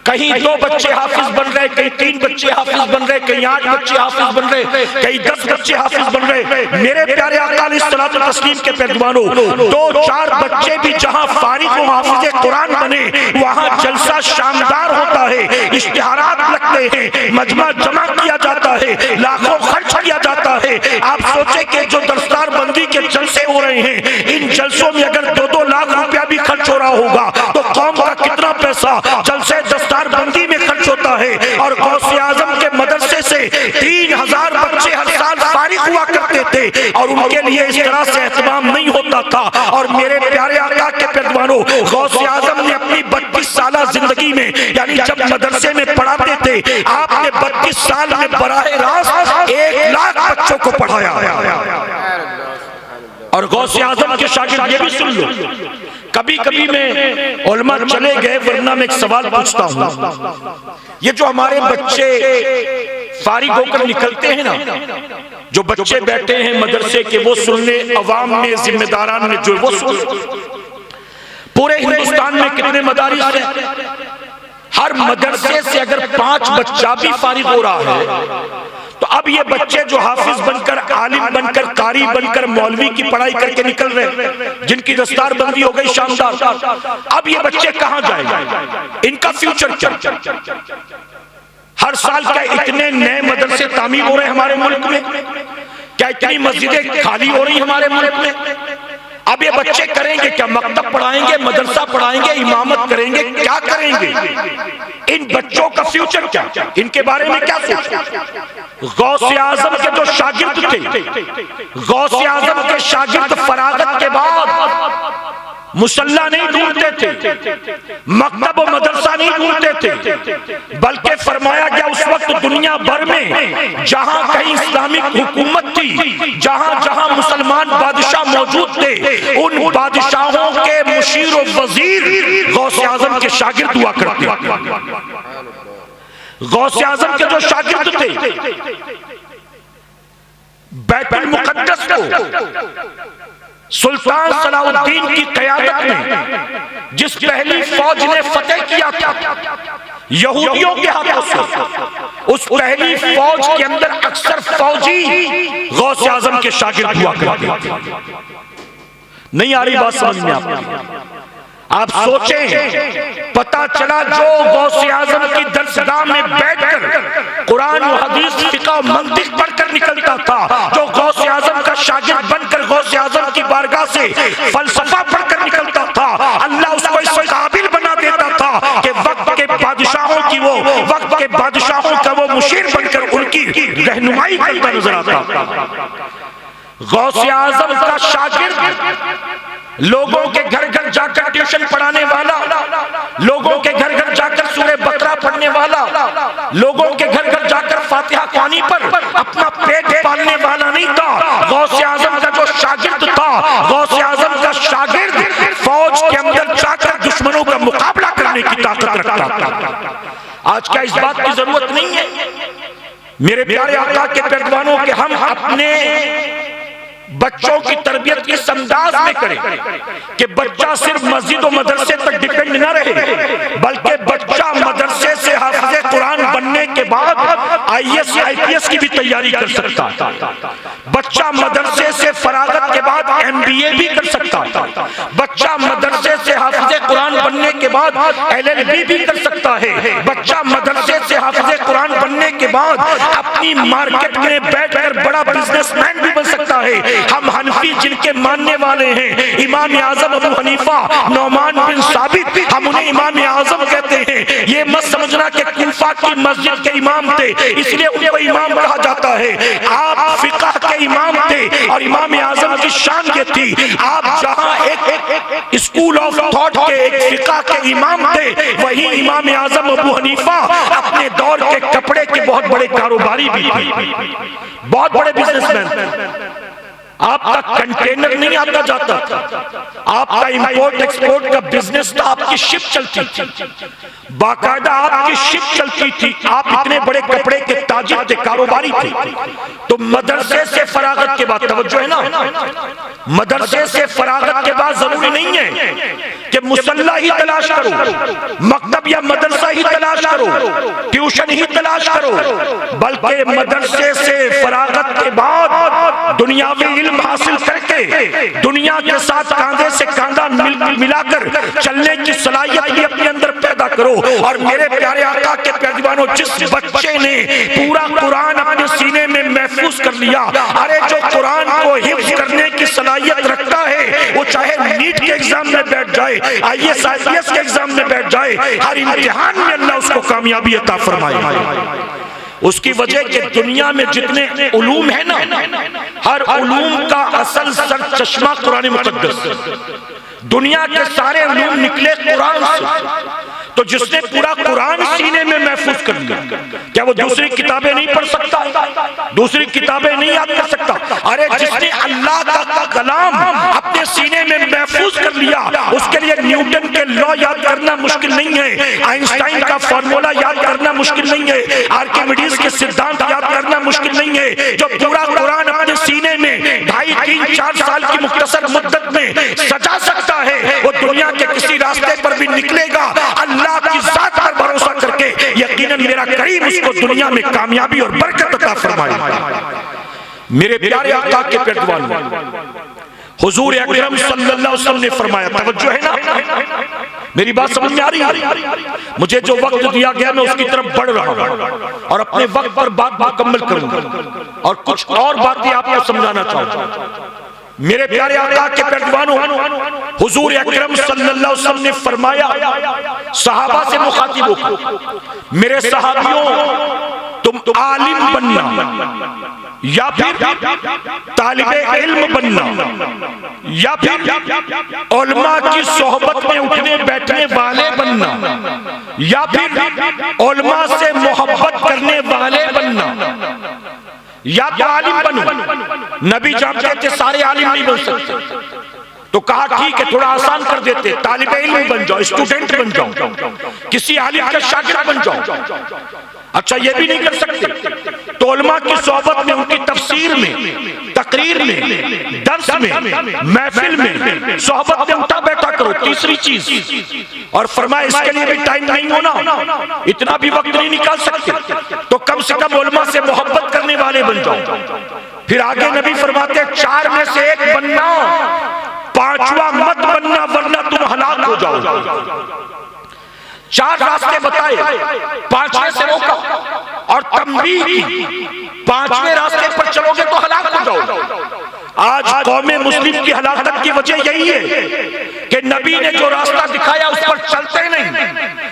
Speaker 1: कहीं 2 बच्चे हाफिज बन रहे, कहीं 3 बच्चे हाफिज बन रहे, कहीं 8 बच्चे हाफिज बन रहे, कहीं 10 बच्चे हाफिज बन रहे। मेरे प्यारे आका अलैहिस्सलातु तस्लीम के पैरवानों, 2-4 बच्चे भी जहां फारिग हो हाफिज कुरान बने, वहां जलसा शानदार होता है, इश्तिहारात लगते हैं, मजमा जमा किया जाता है, लाखों खर्च किया जाता है। आप सोचे कि जो दस्तार बंदी के जलसे हो रहे हैं, इन जलसों में अगर 2-2 लाख रुपया भी खर्च हो रहा होगा तो कौम का कितना पैसा जलसे दस्तार बंदी में खर्च होता है। और गौसे आज़म के मदरसे से 3000 बच्चे हर साल फारिग हुआ करते थे और उनके लिए इस तरह से एहतमाम नहीं होता था। और मेरे प्यारे आका के पैरवानों, गौसे आज़म ने अपनी 32 साल जिंदगी में, यानी जब मदरसे में पढ़ाते थे, आपने 32 साल में बराह रास्त 1 लाख बच्चों को पढ़ाया। और गौसे आज़म के शागिर्द ये भी सुन लो, कभी कभी मैं उलमा चले गए, वरना मैं एक सवाल पूछता हूं, ये जो हमारे बच्चे फारिग होकर निकलते हैं ना, जो बच्चे बैठे हैं मदरसे के, वो सुनने अवाम में, जिम्मेदारान में जो वो सुन, पूरे हिंदुस्तान में कितने मदारिस हैं? हर मदरसे से अगर 5 बच्चा भी फारिग हो रहा है तो अब ये बच्चे जो हाफिज बनकर, आलिम बनकर, कारी बनकर, मौलवी की पढ़ाई करके निकल रहे, जिनकी दस्तार बंदी हो गई शानदार, अब ये बच्चे कहां जाएंगे? इनका फ्यूचर क्या? हर साल क्या इतने नए मदरसे तामीर हो रहे हैं हमारे मुल्क में? क्या इतनी मस्जिदें खाली हो रही हमारे मुल्क में? अब ये बच्चे करेंगे क्या? मकतब पढ़ाएंगे, मदरसा पढ़ाएंगे, इमामत करेंगे, क्या करेंगे? इन बच्चों का फ्यूचर क्या? इनके बारे में क्या सोचें? गौसे आज़म के जो शागिर्द थे, गौसे आज़म के शागिर्द फरागत के बाद मुसल्ला नहीं ढूंढते थे, मकतब और मदरसा नहीं ढूंढते थे, बल्कि फरमाया गया उस वक्त दुनिया भर में जहां कहीं इस्लामिक हुकूमत थी, जहां जहां मुसलमान बादशाह मौजूद थे, उन बादशाहों के मुशीर और वजीर गौसे आजम के शागिर्द हुआ करते। गौसे आजम के जो शागिर्द थे, बैतुल मुक़द्दस को सुल्तान सलाउद्दीन की क़यादत में जिस पहली फौज ने फतेह किया था यहूदियों के हाथों से, उस पहली फौज के अंदर अक्सर फौजी गौसे आजम के शागिर्द हुआ करते। नहीं आ रही बात समझ में आपकी? आप सोचें, पता चला जो गौसे आजम की दरसगाह में बैठकर कुरान और हदीस, फिक़ह और मंतिक पढ़कर निकलता था, जो गौसे आजम का शागिर्द बनकर गौसे आजम की बारगाह से फलसफा पढ़कर निकलता था, अल्लाह उसको इस काबिल बना देता था कि वक्त के बादशाहों की वो, वक्त के बादशाहों का वो मुशीर बनकर उनकी रहनुमाई करता नजर आता। गौसे आजम का शागिर्द लोगों के घर घर जाकर ट्यूशन पढ़ाने वाला, लोगों के घर घर जाकर सूरह बकरा पढ़ने वाला, लोगों के घर घर जाकर फातिहा ख्वानी पर अपना पेट पालने वाला नहीं था। गौसे आजम का जो शागिर्द था, गौसे आजम का शागिर्द फौज के अंदर जाकर दुश्मनों का मुकाबला करने की ताकत रखता था। आज क्या इस बात की जरूरत नहीं है मेरे प्यारे आका के पैगंबरों के हम अपने बच्चों की तरबियत इस अंदाज में करें कि बच्चा सिर्फ मस्जिद और मदरसे तक डिपेंड न रहे, बल्कि बच्चा मदरसे से हाफिज़े कुरान बनने के बाद IAS IPS की भी तैयारी कर सकता है। बच्चा मदरसे से फरागत के बाद MBA भी कर सकता है। बच्चा मदरसे से हाफिज़े कुरान बनने के बाद LLB भी कर सकता है। बच्चा मदरसे से हाफिज़े कुरान बनने के बाद अपनी मार्केट में बैठकर बड़ा बिजनेसमैन भी बन सकता है। हम हनफी जिनके मानने वाले हैं, इमाम आजम अबू हनीफा, नौमान बिन साबित, हम उन्हें इमाम आजम कहते हैं। ये मत समझना कि कूफा की मस्जिद के इमाम थे इसलिए उनको इमाम कहा जाता है। आप फिक़ह के इमाम थे और इमाम आजम की शान ये थी, आप जहां एक स्कूल ऑफ थॉट के, एक फिक़ह के इमाम थे, वही इमाम आजम अबू हनीफा अपने दौर के कपड़े के बहुत बड़े कारोबारी भी थे, बहुत बड़े बिजनेसमैन। आपका कंटेनर नहीं आता जाता, आपका इंपोर्ट एक्सपोर्ट का बिजनेस था, आपकी शिप चलती थी, बाकायदा आपकी शिप चलती थी। आप इतने बड़े कपड़े के ताजिर थे, कारोबारी थे। तो मदरसे से फरागत के बाद, तवज्जो है ना, मदरसे से फरागत के बाद जरूरी नहीं है कि मुसल्ला ही तलाश करो, मकतब या मदरसा ही तलाश करो, ट्यूशन ही तलाश करो, बल्कि मदरसे से फरागत के बाद दुनियावी इल्म हासिल करके दुनिया के साथ कांधे से कांधा मिलाकर चलने की सलाहियत भी अपने अंदर पैदा करो। और मेरे प्यारे आका के पैगंबरों, जिस बच्चे ने पूरा कुरान अपने सीने में महफूज कर लिया, अरे जो कुरान को हिफ्ज करने की सलाहियत रखता है, वो चाहे नीट के एग्जाम में बैठ जाए, IAS IPS के एग्जाम में बैठ जाए, हर इम्तिहान में अल्लाह उसको कामयाबी अता फरमाए। उसकी वजह कि दुनिया में जितने उलूम है ना, हर उलूम का असल सर चश्मा कुरान मुक़द्दस। दुनिया के सारे उलूम निकले कुरान से। तो जिसने पूरा कुरान सीने में महफूज कर लिया, क्या वो दूसरी किताबें नहीं पढ़ सकता, दूसरी किताबें नहीं याद कर सकता? अरे जिसने अल्लाह का कलाम अपने सीने में महफूज कर लिया, उसके लिए न्यूटन के लॉ याद करना मुश्किल नहीं है, आइंस्टाइन का फॉर्मूला याद करना मुश्किल नहीं है, आर्किमिडीज के सिद्धांत याद करना मुश्किल नहीं है। जो पूरा कुरान अपने सीने में 2.5, 3, 4 साल की मुख्तसर मुद्दत में सजा सकता है, वो दुनिया के किसी रास्ते पर भी निकलेगा अल्लाह की जात पर भरोसा करके, यकीनन मेरा करीम उसको दुनिया में कामयाबी और बरकत अता फरमाएगा। मेरे प्यारे आका के पैगंबर हुजूर अकरम सल्लल्लाहु अलैहि वसल्लम ने फरमाया, तवज्जो है ना, मेरी बात समझ में आ रही है? मुझे जो वक्त दिया गया मैं उसकी तरफ बढ़ रहा हूं और अपने वक्त पर बात मुकम्मल करूंगा और कुछ और बातें आपको समझाना चाहूंगा। मेरे प्यारे आका के पैगंबरों, हुजूर अकरम सल्लल्लाहु अलैहि वसल्लम ने फरमाया सहाबा से मुखातिब होकर, मेरे सहाबियों, तुम आलिम बनना या फिर तालिबे इल्म बनना, या फिर उलमा की सोहबत में उठने बैठने वाले बनना, या फिर उलमा से मोहब्बत करने वाले बनना, या तो आलिम बनो। नबी जानते थे सारे आलिम नहीं बन सकते, तो कहा ठीक है थोड़ा आसान कर देते, तालिबे इल्म बन जाओ, स्टूडेंट बन जाओ, किसी आलिम का शागिर्द बन जाओ। अच्छा ये भी नहीं कर सकते, तो उलमा की सोहबत में, उनकी तफसीर में, तकरीर में, दर्स में, महफिल में, सोहबत में उठा बैठा करो। तीसरी चीज, और फरमाया इसके लिए भी टाइम नहीं होना, इतना भी वक्त नहीं निकाल सकते, तो कम से कम उलमा से मोहब्बत करने वाले बन जाओ। फिर आगे नबी फरमाते चार में से एक बनना, पांचवा मत बनना वरना तुम हलाक हो जाओ। चार रास्ते बताए, पांचवें से रोका और तंबीह की, पांचवें रास्ते पर चलोगे तो हलाक हो जाओ। आज कौमे मुस्लिम की हलाकत की वजह यही है कि नबी ने जो रास्ता दिखाया उस पर चलते नहीं,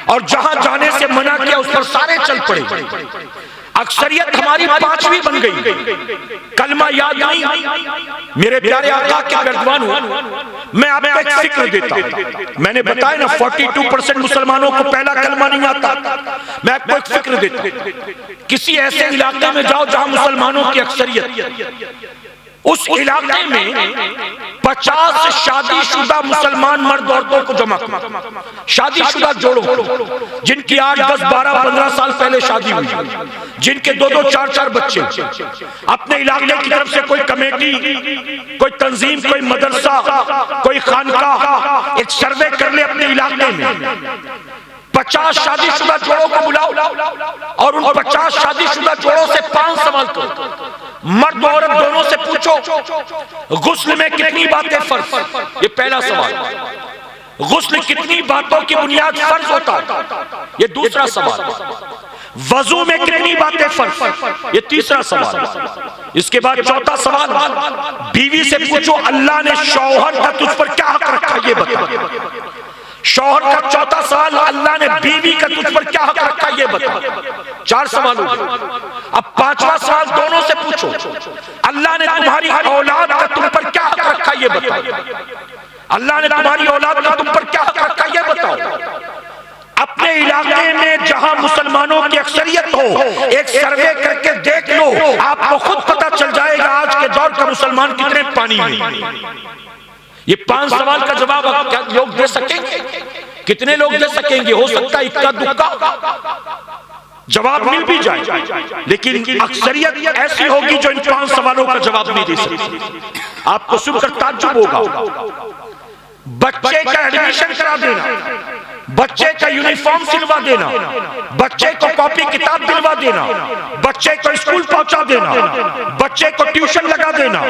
Speaker 1: और जहां जाने से मना किया उस पर सारे चल पड़े। अक्सरियत हमारी पांचवी बन गई, कलमा याद नहीं। मेरे प्यारे आका के गर्दवान हूं, मैं आपको एक फिक्र देता हूं। मैंने बताया ना 42% मुसलमानों को पहला कलमा नहीं आता। मैं आपको एक फिक्र देता हूं, किसी ऐसे इलाके में जाओ जहां मुसलमानों की अक्सरियत, उस इलाके में 50 शादीशुदा मुसलमान मर्द औरतों को जमा करो, शादीशुदा जोड़ो जिनकी 8, 10, 12, 15 साल पहले शादी हुई, जिनके 2, 2, 4, 4 बच्चे। अपने इलाके की तरफ से कोई कमेटी, कोई तंजीम, कोई मदरसा, कोई खानका एक सर्वे कर ले अपने इलाके में, 50 शादीशुदा जोड़ों को बुलाओ और उन 50 शादीशुदा जोड़ों से 5 सवाल करो। मर्द औरत दोनों से पूछो गुस्ल में कितनी बातें फर्ज, ये पहला सवाल। गुस्ल कितनी बातों की बुनियाद फर्ज होता है, ये दूसरा सवाल। वजू में कितनी बातें फर्ज, ये तीसरा सवाल। इसके बाद चौथा सवाल, बीवी से पूछो अल्लाह ने शौहर का तुझ पर क्या हक रखा, ये बता। शौहर का चौथा सवाल, अल्लाह ने बीवी का तुझ पर क्या हक रखा, ये बता। 4 सवाल हो गए। अब 5वां सवाल दोनों से पूछो, अल्लाह ने तुम्हारी औलाद का तुम पर क्या हक रखा, ये बताओ। अल्लाह ने तुम्हारी औलाद का तुम पर क्या हक रखा, ये बताओ। अपने इलाके में जहां मुसलमानों की अक्सरियत हो, एक सर्वे करके देख लो, आपको खुद पता चल जाएगा आज के दौर का मुसलमान कितने पानी में। ये 5 सवाल का जवाब आप क्या लोग दे सकेंगे? कितने लोग दे सकेंगे? हो सकता है इक्का दुक्का जवाब मिल भी जाए, लेकिन अक्सरियत ऐसी होगी जो इन 5 सवालों का जवाब नहीं दे सकती। आपको सुनकर ताज्जुब होगा। बच्चे का एडमिशन करा देना, बच्चे का यूनिफॉर्म सिलवा देना, बच्चे को कॉपी किताब दिलवा देना, बच्चे को स्कूल पहुंचा देना, बच्चे को ट्यूशन लगा देना,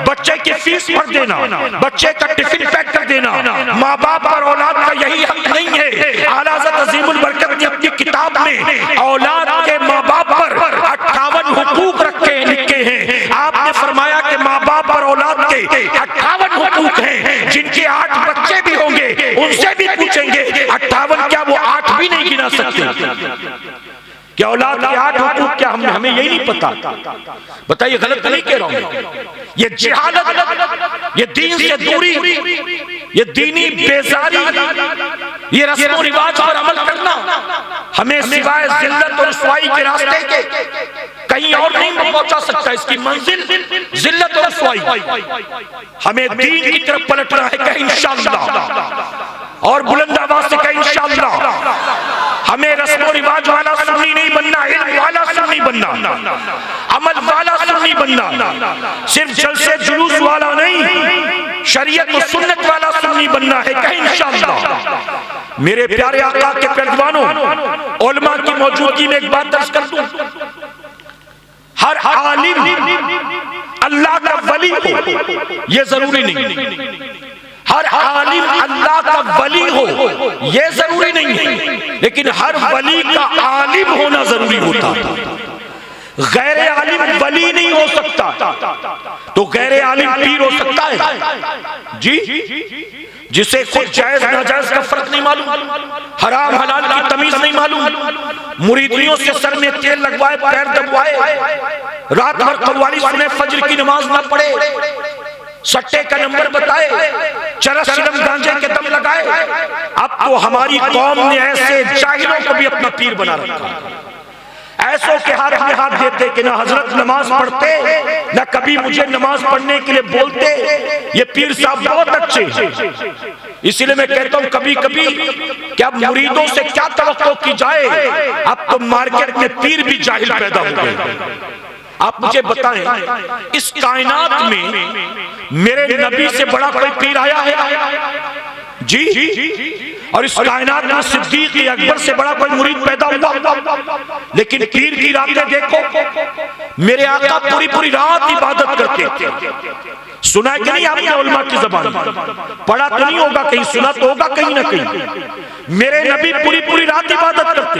Speaker 1: बच्चे की फीस भर देना, बच्चे का टिफिन पैक कर देना। माँ बाप और औलाद का यही हक नहीं है। आला हज़रत अज़ीमुल बरकत ने अपनी किताब में औलाद के माँ बाप पर 58 हुकूक लिखे हैं। आपने फरमाया कि माँ बाप और औलाद के 58 हुकूक हैं, जिनके 8 बच्चे भी होंगे उनसे भी पूछेंगे 58 क्या वो 8 भी नहीं गिना सकते? क्या औलाद के 8 हुकूक क्या हमें यही नहीं पता? बताइए, गलत नहीं कह रहा हूं। ये जिहालत, ये दीन से दूरी, ये दीनी बेजारी, ये रस्म रिवाज पर अमल करना हमें सिवाय जिल्लत और रुसवाई के रास्ते के कहीं और नहीं पहुंचा सकता। इसकी मंजिल जिल्लत और रुसवाई। हमें दीन की तरफ पलटना है, कहीं इंशाअल्लाह, और बुलंद आवाज से कहीं इंशाअल्लाह। हमें रस्म रिवाज वाला सुन्नी नहीं बनना, इल्म वाला सुन्नी बनना, अमल वाला सुन्नी बनना, सिर्फ जलसे जुलूस वाला नहीं, शरीयत और सुन्नत वाला सुन्नी बनना है, कहीं इंशाअल्लाह। मेरे प्यारे आका के पैरवानों, उलमा की मौजूदगी में एक बात दर्ज कर दूं, हर आलिम अल्लाह का वली हो ये जरूरी नहीं। हर आलिम अल्लाह का वली हो यह जरूरी नहीं है, लेकिन हर वली का आलिम होना जरूरी होता है। गैर आलिम वली नहीं हो सकता, तो गैर आलिम पीर हो सकता है जी, जिसे खुद जायज नाजायज का फर्क नहीं मालूम, हराम हलाल की तमीज नहीं मालूम, मुरीदियों से सर में तेल लगवाए, पैर दबवाए, रात भर कव्वाली सुने, फजर की नमाज ना पढ़े, सट्टे का नंबर बताए, चरस चिलम गांजे के दम लगाए। अब तो हमारी कौम ने ऐसे जाहिलों को भी अपना पीर बना रखा, ऐसों के हाथ में हाथ देते कि ना हजरत नमाज पढ़ते, ना कभी मुझे नमाज पढ़ने के लिए बोलते। ये पीर साहब बहुत अच्छे हैं। इसीलिए मैं कहता हूं कभी कभी क्या मुरीदों से क्या तवक्को की जाए। अब तो मार्केट में पीर भी जाहिल पैदा हो गए। आप मुझे बताएं, इस कायनात में मेरे नबी से बड़ा कोई पीर आया है? जी। और इस कायनात में सिद्दीक अकबर से बड़ा कोई मुरीद पैदा हुआ? लेकिन पीर की रातें देखो, मेरे आका पूरी पूरी रात इबादत करते थे। सुना है कि नहीं आपने उलमा की ज़बान? पढ़ा तो नहीं होगा, कहीं सुना तो होगा कहीं ना कहीं। मेरे नबी पूरी पूरी रात इबादत करते,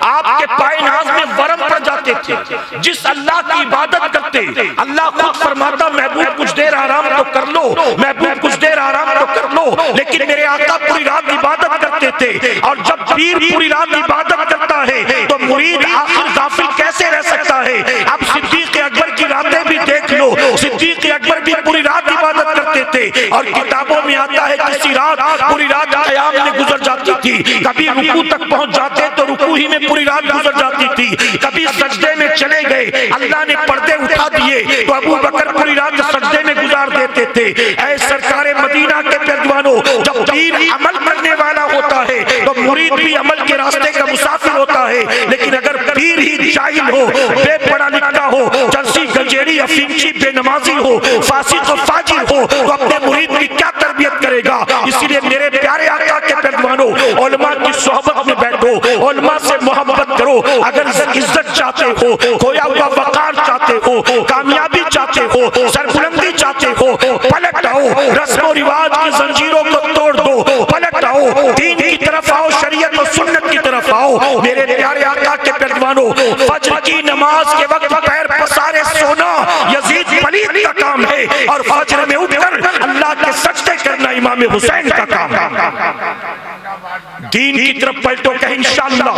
Speaker 1: आपके पाए नाज में वरम पड़ जाते थे। जिस अल्लाह की इबादत करते, अल्लाह खुद फरमाता महबूब कुछ देर आराम तो कर लो, महबूब कुछ देर आराम तो कर लो। लेकिन मेरे आका पूरी रात इबादत करते थे। और जब पीर पूरी रात इबादत करता है तो मुरीद आखिर गाफिल कैसे रह सकता है? अब सिद्दीक अकबर की रातें भी देख लो, सिद्दीक अकबर भी पूरी रात इबादत करते थे। और किताबों में आता है किसी रात पूरी रात क़याम में गुजर जाती थी, कभी रुकू तक पहुंच जाते तो रुकू ही में पूरी रात गुजर जाती थी, कभी सजदे में चले गए, अल्लाह ने पर्दे उठा दिए तो अबू बकर पूरी रात सजदे में गुजार देते थे। ऐ सरकारे मदीना के पैरवानों, जब पीर अमल करने वाला होता है तो मुरीद भी अमल के रास्ते का मुसाफिर होता है। लेकिन अगर पीर ही जाहिल हो, बेपढ़ा लिखा हो, चंसी गंजेड़ी अफीमची बेनमाजी हो, फासिक और फाजिर हो, तो अपने मुरीद की क्या तरबियत करेगा? इसीलिए मेरे प्यारे आका के पैरवानों, उलमा की सोहबत में बैठो, उलमा से मोहब्बत करो। अगर इज्जत चाहते हो, खोया हुआ वकार चाहते हो, कामयाबी चाहते हो, सरबुलंदी चाहते हो, पलट आओ, रस्म और रिवाज की जंजीरों को तोड़ दो, पलट आओ, दीन की तरफ आओ, शरीयत और सुन्नत की तरफ आओ। मेरे प्यारे आका के पैरवानों, फज्र की नमाज के वक्त पैर पसारे सोना यजीद पलीद का काम है, और फज्र में उठकर अल्लाह के सजदे करना इमाम हुसैन का काम है। दीन की तरफ पलटो, कहें इंशाअल्लाह।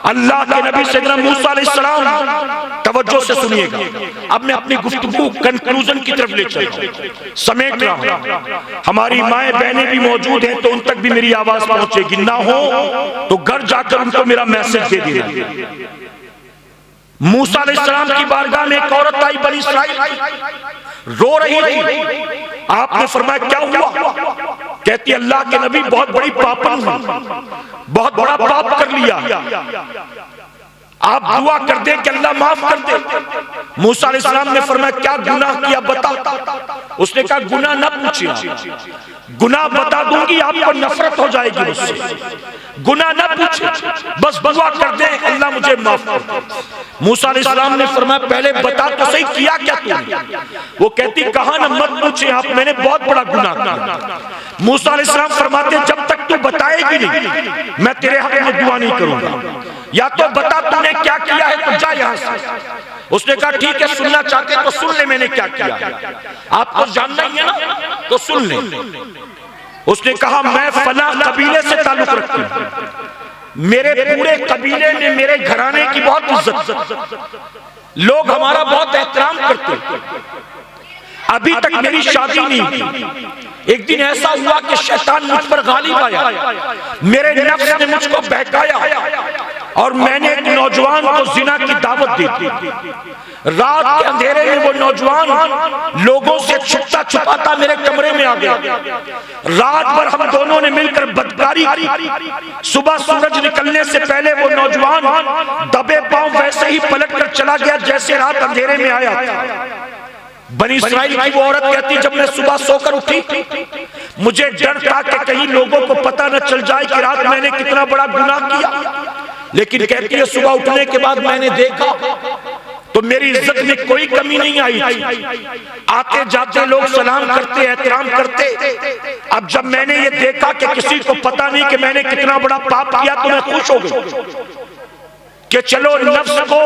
Speaker 1: अल्लाह के नबी सैयदना मूसा अलैहिस्सलाम, तवज्जो से सुनिएगा, अब मैं अपनी गुफ्तगू कंक्लूजन की तरफ ले चलूं, समेट रहा हूं। हमारी माएं बहनें भी मौजूद हैं तो उन तक भी मेरी आवाज पहुंचेगी, ना हो तो घर जाकर उनको मेरा मैसेज दे देना। मूसा अलैहिस्सलाम की बारगाह में एक औरत आई, बनी इस्राइल, रो रही थी। आपने फरमाया क्या हुआ? कहती अल्लाह के नबी बहुत बड़ी पापन हूं, बहुत बड़ा पाप कर लिया, आप दुआ कर दे कि अल्लाह माफ कर दे। मूसा अलैहिस्सलाम ने फरमाया क्या गुनाह किया बता। उसने कहा गुनाह न पूछिए, गुनाह बता दूंगी आपको नफरत हो जाएगी मुझसे, गुनाह न पूछे, बस दुआ कर दे अल्लाह मुझे माफ कर दे। मूसा अलैहिस्सलाम ने फरमाया पहले बता तो सही किया क्या तूने? वो कहती कहा ना मत पूछे आप, मैंने बहुत बड़ा गुनाह किया। मूसा अलैहिस्सलाम फरमाते जब तक तू बताएगी नहीं मैं तेरे हक में दुआ नहीं करूंगा, या तो बता तूने क्या किया है तो जा यहां से। उसने कहा ठीक है, सुनना चाहते तो सुन ले मैंने क्या किया है, आपको जानना ही है ना तो सुन ले। उसने कहा मैं फला कबीले से ताल्लुक रखती हूं, मेरे पूरे कबीले ने मेरे घराने की बहुत इज्जत, लोग हमारा बहुत एहतराम करते, अभी तक मेरी शादी नहीं हुई। एक दिन ऐसा हुआ कि शैतान मुझ पर गालिब आया, मेरे नफ्स ने मुझको बहकाया और मैंने एक नौजवान को जिना की दावत दी थी। रात के अंधेरे में वो नौजवान लोगों से छुपता छुपाता मेरे कमरे में आ गया। रात भर हम दोनों ने मिलकर बदकारी की। सुबह सूरज निकलने से पहले वो नौजवान दबे पांव वैसे ही पलट कर चला गया जैसे रात अंधेरे में आया था। बनी इस्राइल की वो औरत कहती जब मैं सुबह सोकर उठी मुझे डर था कि कहीं लोगों को पता न चल जाए कि रात मैंने कितना बड़ा गुनाह किया, लेकिन कहती है सुबह उठने के बाद मैंने देखा तो मेरी इज्जत में कोई कमी नहीं आई थी। आते जाते लोग सलाम करते, एहतराम करते। अब जब मैंने ये देखा कि किसी को पता नहीं कि मैंने कितना बड़ा पाप किया तो मैं खुश हो गई कि चलो नफ्स को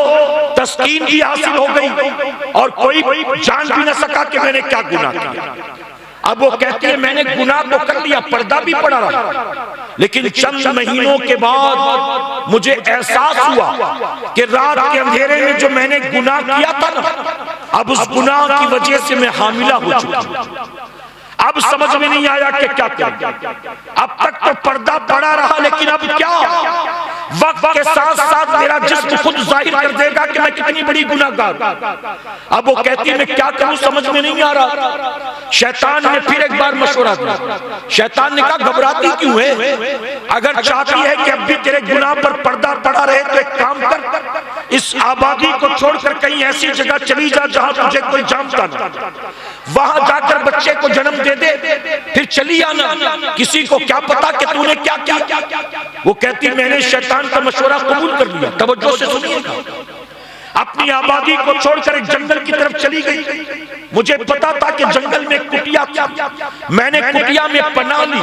Speaker 1: तस्कीन भी हासिल हो गई और कोई जान भी न सका कि मैंने क्या गुनाह किया। अब वो कहती है मैंने गुनाह तो कर लिया, पर्दा भी पड़ा रहा, लेकिन चंद महीनों के बाद मुझे एहसास हुआ कि रात के अंधेरे में जो मैंने गुनाह किया था ना, अब उस गुनाह की वजह से मैं हामिला हो चुका हूं। अब समझ में नहीं आया कि क्या करें। अब तक तो पर्दा पड़ा रहा, लेकिन अब क्या? वक्त के साथ साथ मेरा जिस्म खुद जाहिर कर देगा कि मैं कितनी बड़ी गुनाहगार। अब वो कहती है मैं क्या करूं, समझ में नहीं आ रहा। शैतान ने फिर एक बार मशवरा दिया। शैतान ने कहा घबराती क्यों है? अगर चाहती है कि अब भी तेरे गुनाह पर पर्दा पड़ा रहे तो एक काम कर, इस आबादी को छोड़कर कहीं ऐसी जगह चली जा जहां तुझे कोई जानता ना, वहां जाकर बच्चे को जन्म दे दे, फिर चली आना। किसी को क्या पता कि तूने क्या किया। वो कहती मैंने शैतान का मशवरा कबूल कर लिया। तवज्जो से सुनिएगा। अपनी आबादी को छोड़कर एक जंगल की तरफ चली गई। मुझे पता था कि जंगल में कुटिया थी। मैंने कुटिया में पनाह ली।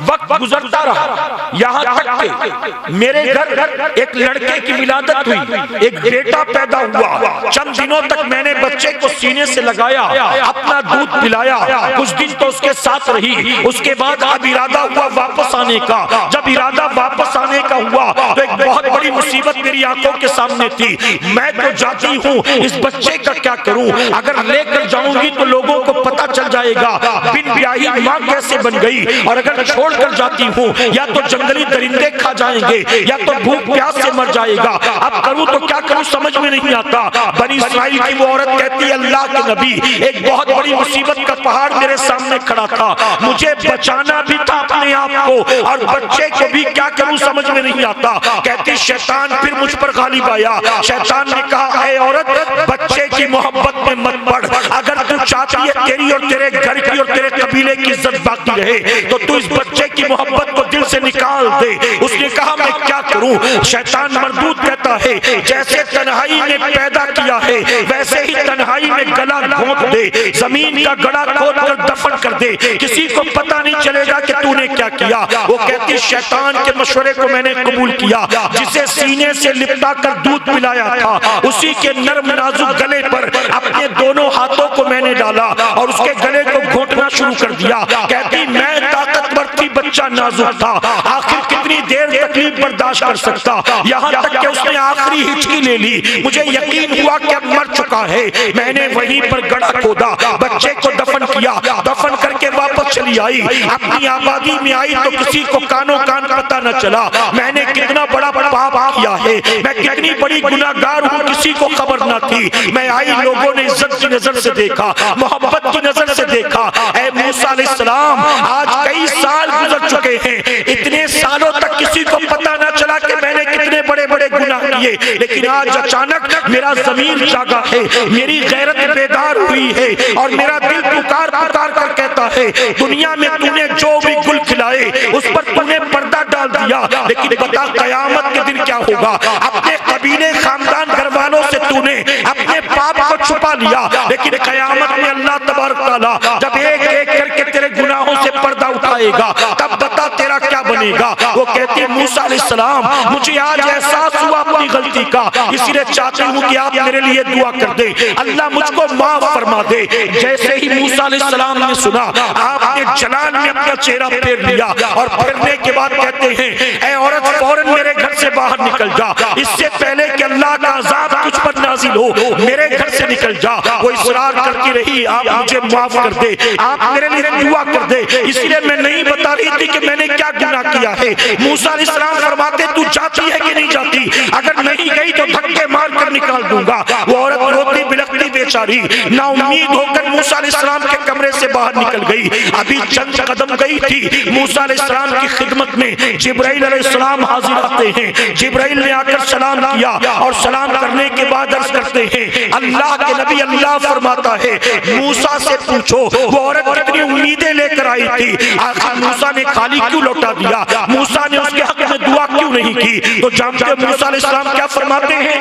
Speaker 1: वक्त गुजरता रहा, यहाँ तक कि मेरे घर एक लड़के की विलादत हुई, एक बेटा पैदा हुआ। चंद दिनों तक मैंने बच्चे को सीने से लगाया, अपना दूध पिलाया, कुछ दिन तो उसके साथ रही। उसके बाद अब इरादा हुआ वापस आने का। जब इरादा वापस आने का हुआ तो एक बहुत बड़ी मुसीबत मेरी आंखों के सामने थी। मैं तो जाती हूँ, इस बच्चे का क्या करूं? अगर लेकर जाऊंगी तो लोगों को पता चल जाएगा बिन ब्याही माँ कैसे बन गई, और अगर छोड़कर जाती हूँ या तो जंगली दरिंदे खा जाएंगे या तो भूख प्यास से मर जाएगा। अब करूं तो क्या करूं, समझ में नहीं आता। बनी इस्राइल की वो औरत कहती है अल्लाह के नबी, एक बहुत बड़ी मुसीबत का पहाड़ मेरे सामने खड़ा था, मुझे बचाना भी था अपने आप को और बच्चे को भी, क्या करूं समझ में नहीं आता। कहती शैतान फिर मुझ पर गालिब आया। शैतान ने कहा ऐ औरत, बच्चे की मोहब्बत में मत पड़। अगर तू चाहती है तेरी और तेरे घर की और तेरे कबीले की इज्जत बाकी रहे तो तू इस बच्चे की मोहब्बत को दिल से निकाल दे। उसने कहा मैं क्या करूं? शैतान मरदूद कहता है जैसे तन्हाई में पैदा किया है वैसे ही तन्हाई में गला घोंट दे, जमीन का गड़ा खोद कर दफन कर दे, किसी को पता नहीं चलेगा कि तूने क्या किया। वो कहती शैतान के मशवरे को मैंने कबूल किया। जिसे सीने से लिपटा कर दूध पिलाया था उसी के नर्म नाजुक गले पर अपने दोनों हाथों को मैंने डाला और उसके गले को घोंटना शुरू कर दिया। कहती मैं ताकतवर थी, बच्चा नाजुक था, आखिर कितनी देर तकलीफ बर्दाश्त कर सकता। यहाँ तक कि उसने आखिरी हिचकी ले ली। मुझे यकीन हुआ कि अब मर चुका है। मैंने वहीं पर गड्ढा खोदा, बच्चे को दफन किया, दफन करके वापस चली आई। अपनी आबादी में आई तो किसी को कानों कान पता न चला मैंने कितना बड़ा पाप किया है, मैं कितनी बड़ी गुनाहगार हूँ, किसी को खबर न थी। मैं आई, लोगों ने इज्जत की नजर से देखा, मोहब्बत की नजर से देखा। ऐ मूसा अलैहिस्सलाम, आज कई साल गुजर चुके हैं, इतने सालों तक किसी को पता न चला कि मैंने कितने बड़े बड़े गुनाह किए, लेकिन आज अचानक मेरा ज़मीर जागा है, मेरी गैरत बेदार हुई है और मेरा दिल पुकार पुकार कर कहता है दुनिया में तूने जो भी गुल खिलाए उस पर तूने पर्दा डाल दिया, लेकिन बता कयामत के दिन क्या होगा। अपने कबीले खानदान घर वालों से तूने अपने पाप को छुपा लिया, लेकिन कयामत में अल्लाह तबारक तआला जब एक एक करके तेरे गुनाहों से पर्दा उठाएगा तब बता तेरा क्या बनेगा। वो कहती मूसा अलैहिस्सलाम, मुझे आज एहसास हुआ अपनी गलती का, इसलिए चाहती हूँ कि आप मेरे लिए दुआ कर दे, अल्लाह मुझको माफ फरमा दे। जैसे ही मूसा अलैहिस्सलाम ने सुना, आपने जलाल में अपना चेहरा फेर लिया और फिरने के बाद कहते हैं ऐ औरत फौरन मेरे घर से बाहर निकल जा, इससे पहले कि अल्लाह का अज़ाब तुझ पर नाजिल हो, मेरे घर से निकल जा। वो इसरार करती रही आप मुझे माफ कर दे, आप मेरे लिए दुआ कर दे, इसलिए मैं नहीं बता रही थी कि मैंने क्या गुनाह किया है। मूसा अलैहिस्सलाम फरमाते तू जाती है कि नहीं जाती, अगर नहीं गई तो धक्के मार कर निकाल दूंगा। वो औरत रोती बिलखती बेचारी ना उम्मीद होकर मूसा अलैहिस्सलाम के कमरे से बाहर निकल गई। अभी चंद कदम गई थी, मूसा अलैहिस्सलाम की खिदमत में जिब्राइल अलैहिस्सलाम हाजिर आते हैं। जिब्राइल ने आकर सलाम किया और सलाम करने के बाद अर्ज करते हैं अल्लाह के नबी, अल्लाह फरमाता है मूसा से पूछो वो औरत कितनी उम्मीदें लेकर आई थी, आखिर मूसा ने खाली क्यों लौटा दिया, मूसा ने उसके हक में दुआ क्यों नहीं की। तो जानते हो मूसा अलैहिस्सलाम क्या फरमाते हैं?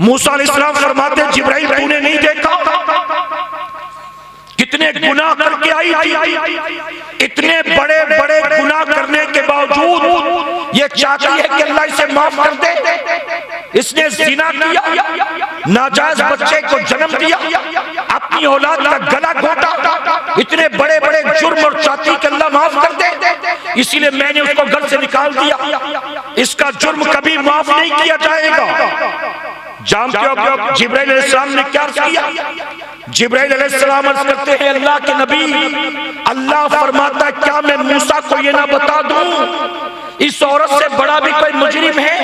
Speaker 1: मूसा अलैहिस्सलाम फरमाते हैं जिब्राइल तूने नहीं देखा कितने गुनाह करके आई थी, इतने बड़े बड़े गुनाह करने के बावजूद ये चाहती है कि अल्लाह इसे माफ कर दे। इसने जिना किया, नाजायज बच्चे को जन्म दिया, अपनी औलाद का गला घोटा, इतने बड़े बड़े जुर्म और चाहती कि अल्लाह माफ कर दे। इसीलिए मैंने उसको घर से निकाल दिया। इसका जुर्म कभी माफ नहीं किया जाएगा। जानते हो जिब्राइल अलैहिस्सलाम ने क्या किया? जिब्राइल अलैहिस्सलाम अर्ज करते हैं अल्लाह के नबी, अल्लाह फरमाता है क्या मैं मूसा को ये ना बता दूं इस औरत से बड़ा भी कोई मुजरिम है,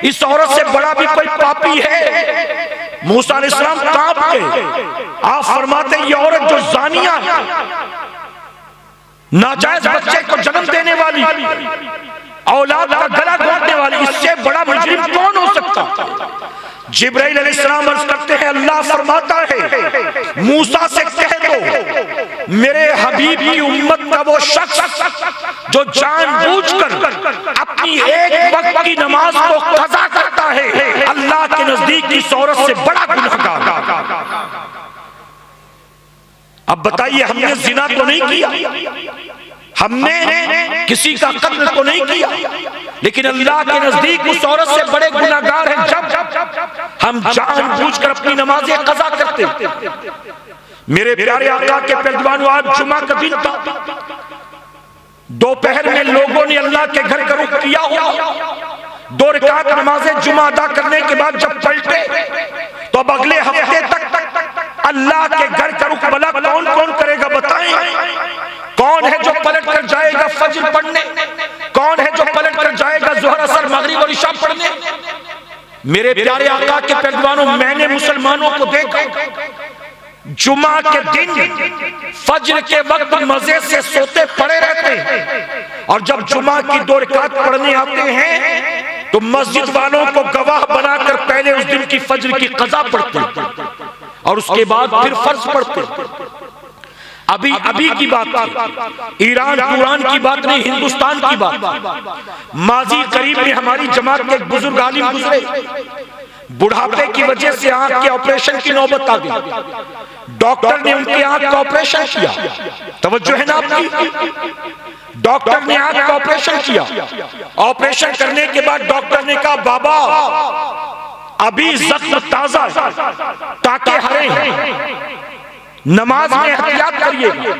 Speaker 1: इस औरत से बड़ा भी कोई पापी है। मूसा अलैहिस्सलाम कांप गए। आप फरमाते ये औरत जो जानिया है, नाजायज बच्चे को जन्म देने वाली, औलाद का गला घोंटने वाली, इससे बड़ा मुजरिम कौन हो सकता? जिब्राइल अलैहिस्सलाम अर्ज करते हैं अल्लाह फरमाता है मूसा से कह दो मेरे हबीब की उम्मत का वो शख्स जो जानबूझकर अपनी एक वक्त की नमाज को कज़ा करता है, अल्लाह के नजदीक इस औरत से बड़ा गुनहगार। अब बताइए हमने जिना तो नहीं किया, हमने किसी का कत्ल तो नहीं किया, लेकिन अल्लाह के नजदीक उस औरत से बड़े गुनाहगार हैं जब हम जानबूझकर अपनी नमाजें कज़ा करते। मेरे प्यारे आका के पैरवानों, आज जुमा का दिन था, दोपहर में लोगों ने अल्लाह के घर का रुख किया हुआ। 2 रकात नमाज़े जुमा अदा करने के बाद जब पलटे तो अब अगले हफ्ते तक अल्लाह के घर का रुख भला कौन कौन करेगा बताएं? कौन है जो पलट कर जाएगा फज्र पढ़ने? कौन है जो पलट कर जाएगा ज़ोहर असर मगरिब और इशा पढ़ने? मेरे प्यारे आका के पैरवानों, मैंने मुसलमानों को देखा जुमा के दिन फज्र के वक्त मजे से सोते पड़े रहते हैं, और जब जुमा की 2 रकात पढ़ने आते हैं तो मस्जिद वालों को गवाह बनाकर पहले उस दिन की फज्र की कज़ा पढ़ते और उसके बाद फिर फर्ज पढ़ते। अभी की बात, ईरान कुरान की बात नहीं, हिंदुस्तान की बात। माजी करीब में हमारी जमात के एक बुजुर्ग आलिम गुजरे, बुढ़ापे की वजह से आंख के ऑपरेशन की नौबत आ गई। डॉक्टर ने उनकी आंख का ऑपरेशन किया, तवज्जो है ना आपकी? डॉक्टर ने आंख का ऑपरेशन किया। ऑपरेशन करने के बाद डॉक्टर ने कहा बाबा अभी जख्म ताजा, टाके हरे हैं, नमाज में एहतियात करिएगा,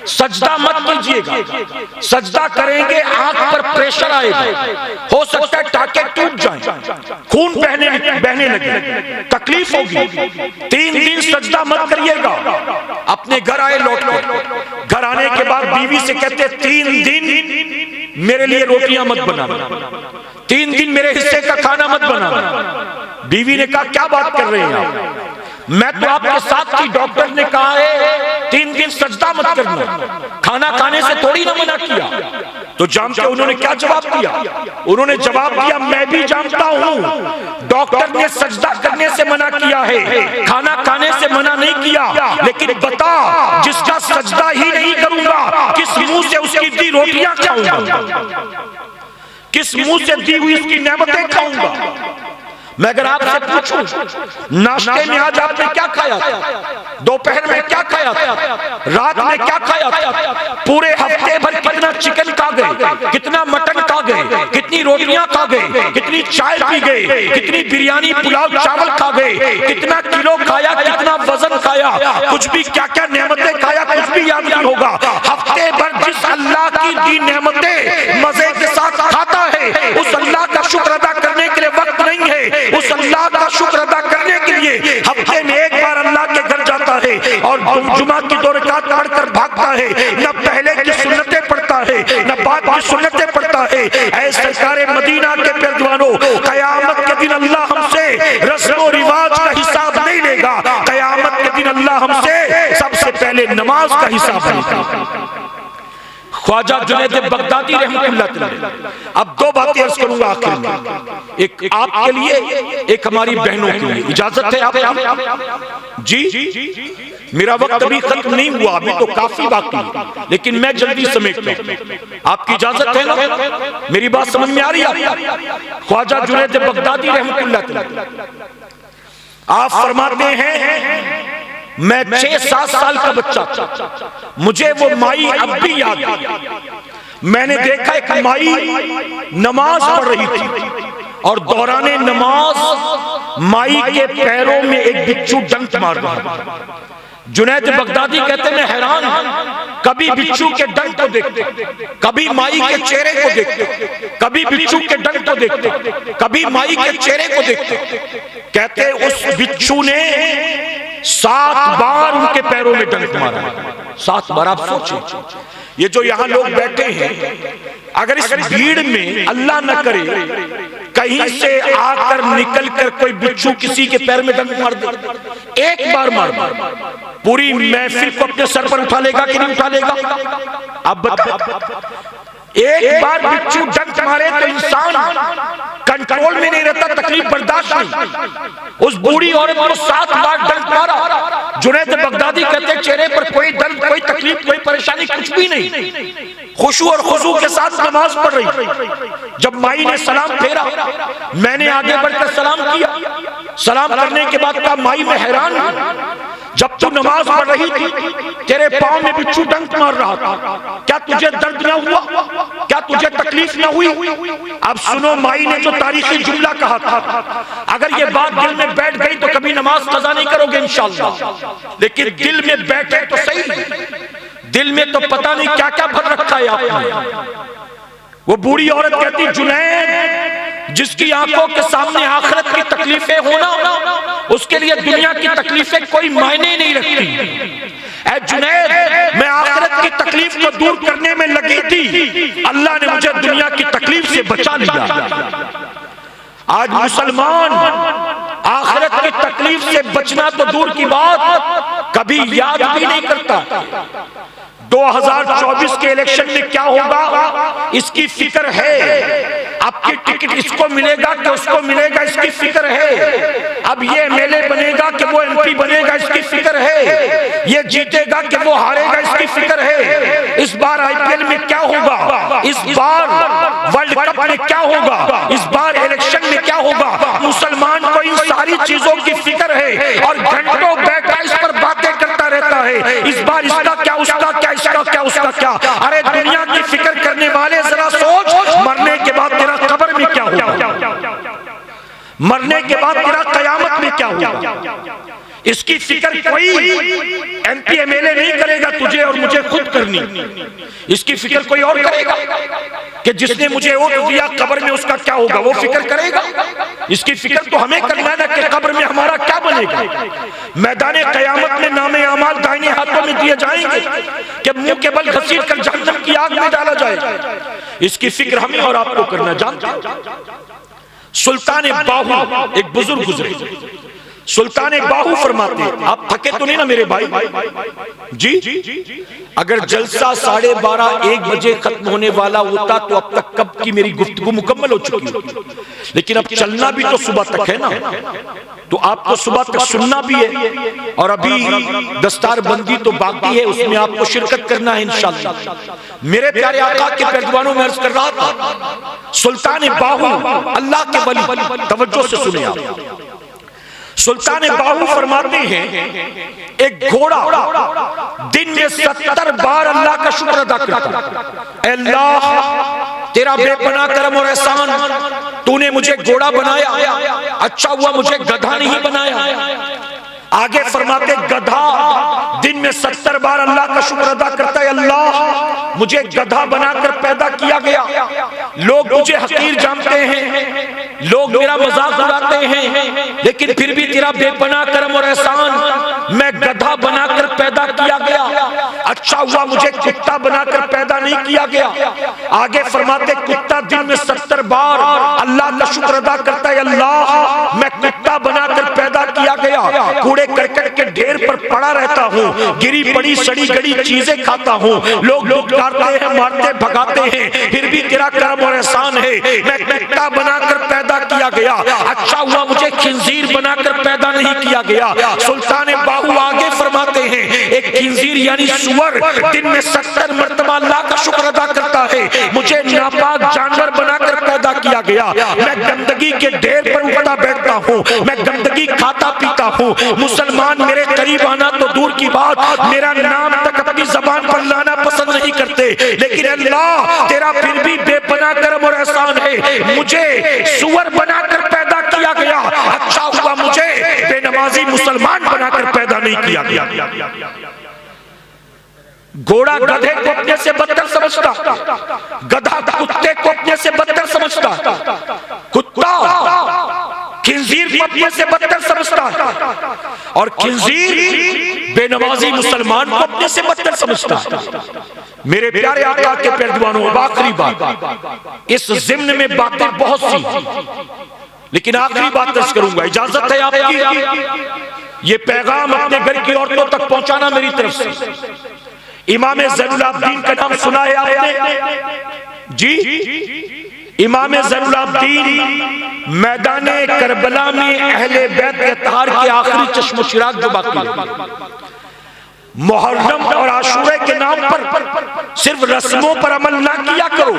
Speaker 1: सजदा मत कीजिएगा, सजदा करेंगे आंख पर प्रेशर आएगा, हो सकता है टाके टूट जाएं, खून बहने लगे, तकलीफ होगी। 3 दिन सजदा मत करिएगा। अपने घर आए, लौट कर घर आने के बाद बीवी से कहते 3 दिन मेरे लिए रोटियां मत बनाना, 3 दिन मेरे हिस्से का खाना मत बनाना। बीवी ने कहा क्या बात कर रहे हैं आप? मैं तो आपके साथ थी, डॉक्टर ने कहा है 3 दिन सजदा मत करना, खाना खाने से थोड़ी ना मना किया। तो जानते उन्होंने क्या जवाब दिया? उन्होंने जवाब दिया मैं भी जानता हूं डॉक्टर ने सजदा करने से मना किया है, खाना खाने से मना नहीं किया, लेकिन बता जिसका सजदा ही नहीं करूंगा किस मुंह से उसकी दी रोटियां खाऊंगा, किस मुंह से दी हुई उसकी नेमतें खाऊंगा। मैं अगर आपसे पूछूं नाश्ते में आज आपने क्या खाया था, दोपहर में क्या खाया था, रात में क्या खाया था, पूरे हफ्ते भर कितना चिकन खा गए, कितना मटन खा गए, कितनी रोटियां खा गए, कितनी चाय पी गए, कितनी बिरयानी पुलाव चावल खा गए, कितना किलो खाया, कितना वजन खाया, कुछ भी क्या क्या नेमतें खाया, कुछ भी याद नहीं होगा। हफ्ते भर जिस अल्लाह की दी नेमतें मजे के साथ खाता है उस अल्लाह का शुक्र अदा करने के लिए वक्त नहीं है। उस अल्लाह का शुक्र अदा करने के लिए हफ्ते में एक बार अल्लाह के घर जाता है और जुमा की 2 रकात पढ़कर भागता है, न पहले की सुन्नतें पढ़ता है न बाद की सुन्नतें पढ़ता है। ऐ सरकारे मदीना के पैरवानों, कयामत के दिन अल्लाह हमसे रस्म रिवाज का हिसाब नहीं लेगा, कयामत के दिन अल्लाह हमसे सबसे पहले नमाज का हिसाब लेगा। ख्वाजा जुनैद बगदादी रहमतुल्लाह अलैह। अब 2 बातें अर्ज करूंगा आखिर में, एक आपके लिए, एक हमारी बहनों के लिए। इजाजत है आप? जी मेरा वक्त अभी खत्म नहीं हुआ, अभी तो काफी बाकी है, लेकिन मैं जल्दी समेटता हूं। आपकी इजाजत है ना? मेरी बात समझ में आ रही है? ख्वाजा जुनैद बगदादी रहमतुल्लाह अलैह आप फरमाते हैं मैं 6-7 साल का बच्चा था, मुझे वो माई अब भी याद है। मैंने देखा एक माई नमाज पढ़ रही थी और दौराने नमाज माई के पैरों में एक बिच्छू डंक मार रहा। जुनैद बगदादी कहते मैं हैरान कभी बिच्छू के डंक को देखते, कभी माई के चेहरे को देखते, कभी बिच्छू के डंक को देखते, कभी माई के चेहरे को देखते। कहते उस बिच्छू ने 7 बार उनके पैरों में डंक मारा। 7 बार। आप सोचें, ये जो यहां लोग बैठे हैं, अगर इस भीड़ में अल्लाह न करे कहीं से आकर निकल कर कोई बिच्छू किसी के पैर में डंक मार दे, एक बार मार दे, पूरी महफिल को अपने सर पर उठा लेगा कि नहीं उठा लेगा? अब बताओ, एक बार बिच्छू डंक मारे तो इंसान कंट्रोल में नहीं रहता, तकलीफ बर्दाश्त नहीं। उस बूढ़ी औरत को 7 बार डंक मारा। जुनैद बगदादी कहते चेहरे पर कोई दर्द, कोई तकलीफ, कोई परेशानी, कुछ भी नहीं, खुशू और खुशू के साथ नमाज पढ़ रही। जब माई ने सलाम फेरा, मैंने आगे बढ़कर सलाम किया। सलाम करने के बाद कहा, माई मैं हैरान हूं, जब तू नमाज पढ़ रही थी तेरे पांव में बिच्छू डंक मार रहा था, क्या तुझे दर्द ना हुआ? क्या तुझे तकलीफ ना हुई? अब सुनो, माई ने जो तारीखी जुमला कहा था, अगर ये बात दिल में बैठ गई तो कभी नमाज कज़ा नहीं करोगे इंशाअल्लाह। लेकिन दिल में बैठे तो सही, दिल में तो पता नहीं क्या क्या भर रखा है आपने। वो बूढ़ी औरत कहती, जुनैद जिसकी आंखों के सामने आखिरत की तकलीफें होना, उसके लिए दुनिया की तकलीफें कोई मायने नहीं रखती। ऐ जुनैद, मैं आखिरत की तकलीफ को दूर करने में लगी थी, अल्लाह ने मुझे दुनिया की तकलीफ से बचा लिया। आज मुसलमान आखिरत की तकलीफ से बचना तो दूर की बात, कभी याद भी नहीं करता। 2024 के इलेक्शन में क्या होगा इसकी फिक्र है। आपकी टिकट इसको मिलेगा कि उसको मिलेगा इसकी फिक्र है। अब ये एमएलए बनेगा कि वो एमपी बनेगा इसकी फिक्र है। ये जीतेगा कि वो हारेगा इसकी फिक्र है। इस बार आईपीएल में क्या होगा, इस बार वर्ल्ड कप में क्या होगा, इस बार इलेक्शन में क्या होगा, मुसलमान को इन सारी चीजों की फिक्र है और घंटों बैठा इस पर बातें करता रहता है। इस बार इसका क्या, उसका क्या, इसका क्या, उसका क्या। अरे दुनिया की फिक्र करने वाले जरा सोच, मरने के बाद तेरा कब्र में क्या होगा, मरने के बाद तेरा कयामत में क्या होगा, इसकी फिक्र कोई एमपी एमएलए नहीं करेगा। तुझे और मुझे खुद करनी, इसकी फिक्र कोई और करेगा कि जिसने मुझे वोट दिया कब्र में उसका क्या होगा, वो फिक्र करेगा। इसकी फिक्र तो हमें करना है ना कि कब्र में हमारा क्या बनेगा। मैदान कयामत में नामे अमाल दाहिने हाथों में दिए जाएंगे कि मुंह के बल घसीट कर जहन्नम की आग में डाला जाएगा। इसकी फिक्र हमें और आपको करना। जानते सुल्तान बाहू एक बुजुर्ग गुजरे, सुल्तान बाहू फरमाते, आप थके तो नहीं ना मेरे भाई जी? अगर जलसा 12:30-1 बजे खत्म होने वाला होता तो अब तक कब की मेरी गुफ्तगू मुकम्मल हो चुकी होती। लेकिन अब चलना भी तो सुबह तक है ना, तो आपको सुबह तक सुनना भी है और अभी दस्तार बंदी तो बाकी है, उसमें आपको शिरकत करना है इंशाअल्लाह। मेरे प्यारे आका के पैरवानों में अर्ज कर रहा था, सुल्तान बाहू अल्लाह के वली, तवज्जो से सुनिए आप। सुल्तान बाहू फरमाते हैं एक घोड़ा दिन में 70 बार अल्लाह का शुक्र अदा करता। अल्लाह तेरा बेपनाह करम और एहसान, तूने मुझे घोड़ा बनाया, अच्छा हुआ मुझे गधा नहीं बनाया। आगे फरमाते गधा दिन में 70 बार अल्लाह का शुक्र अदा करता है, अल्लाह मुझे गधा बनाकर पैदा किया गया। लोग मुझे हकीर जानते हैं, लोग मेरा मजाक उड़ाते हैं, लेकिन फिर भी तेरा बेपनाह करम और एहसान, मैं गधा बनाकर पैदा किया गया। अच्छा हुआ मुझे कुत्ता बनाकर पैदा नहीं किया गया। आगे फरमाते कुत्ता दिन में 70 बार अल्लाह का शुक्र अदा करता है, अल्लाह मैं कुत्ता बनाकर पैदा किया गया। कूड़े करकट के ढेर पर पड़ा रहता हूँ, गिरी पड़ी सड़ी गड़ी चीजें खाता हूँ, लोग लुटकारते हैं, मारते भगाते हैं, फिर भी तेरा करम और एहसान है, मैं कुत्ता बनाकर पैदा किया गया। अच्छा हुआ मुझे खिंजीर बनाकर पैदा नहीं किया गया। सुल्तान बाहू आगे फरमाते हैं एक खिंजीर यानी सुअर दिन में 70 मरतबा अल्लाह का शुक्र अदा करता है, मुझे नापाक जानवर बनाकर पैदा किया गया। मैं गंदगी के ढेर पर उठता बैठता हूँ, मैं गंदगी खाता पीता हूँ। मुसलमान मेरे करीब आना तो दूर की बात, मेरा नाम तक अपनी जबान पर लाना पसंद नहीं करते, लेकिन अल्लाह तेरा फिर भी बेपनाह करम और एहसान है, मुझे सुअर बनाकर पैदा किया गया। अच्छा हुआ मुझे बेनमाजी मुसलमान बनाकर पैदा नहीं किया गया। घोड़ा गधे को अपने से बदतर समझता, गधा कुत्ते को अपने से बदतर समझता, कुत्ता खिंजीर को अपने से बदतर समझता, और खिंजीर बेनमाजी मुसलमान को अपने से बदतर समझता। मेरे प्यारे आका के पैरदीवानों, आखिरी बात, इस ज़िम्न में बातें बहुत सी, लेकिन आखिरी बात दर्ज करूंगा, इजाजत है आपकी। ये पैगाम अपने घर की औरतों तक पहुंचाना मेरी तरफ से। इमाम ज़ैनुल आबिदीन का नाम सुना है आपने जी? इमाम ज़ैनुल आबिदीन मैदाने करबला में अहले बैत के तहार के आखिरी चश्मो चिराग जो बाकी है। मुहर्रम और आशूरा के नाम पर सिर्फ रस्मों पर अमल ना किया करो,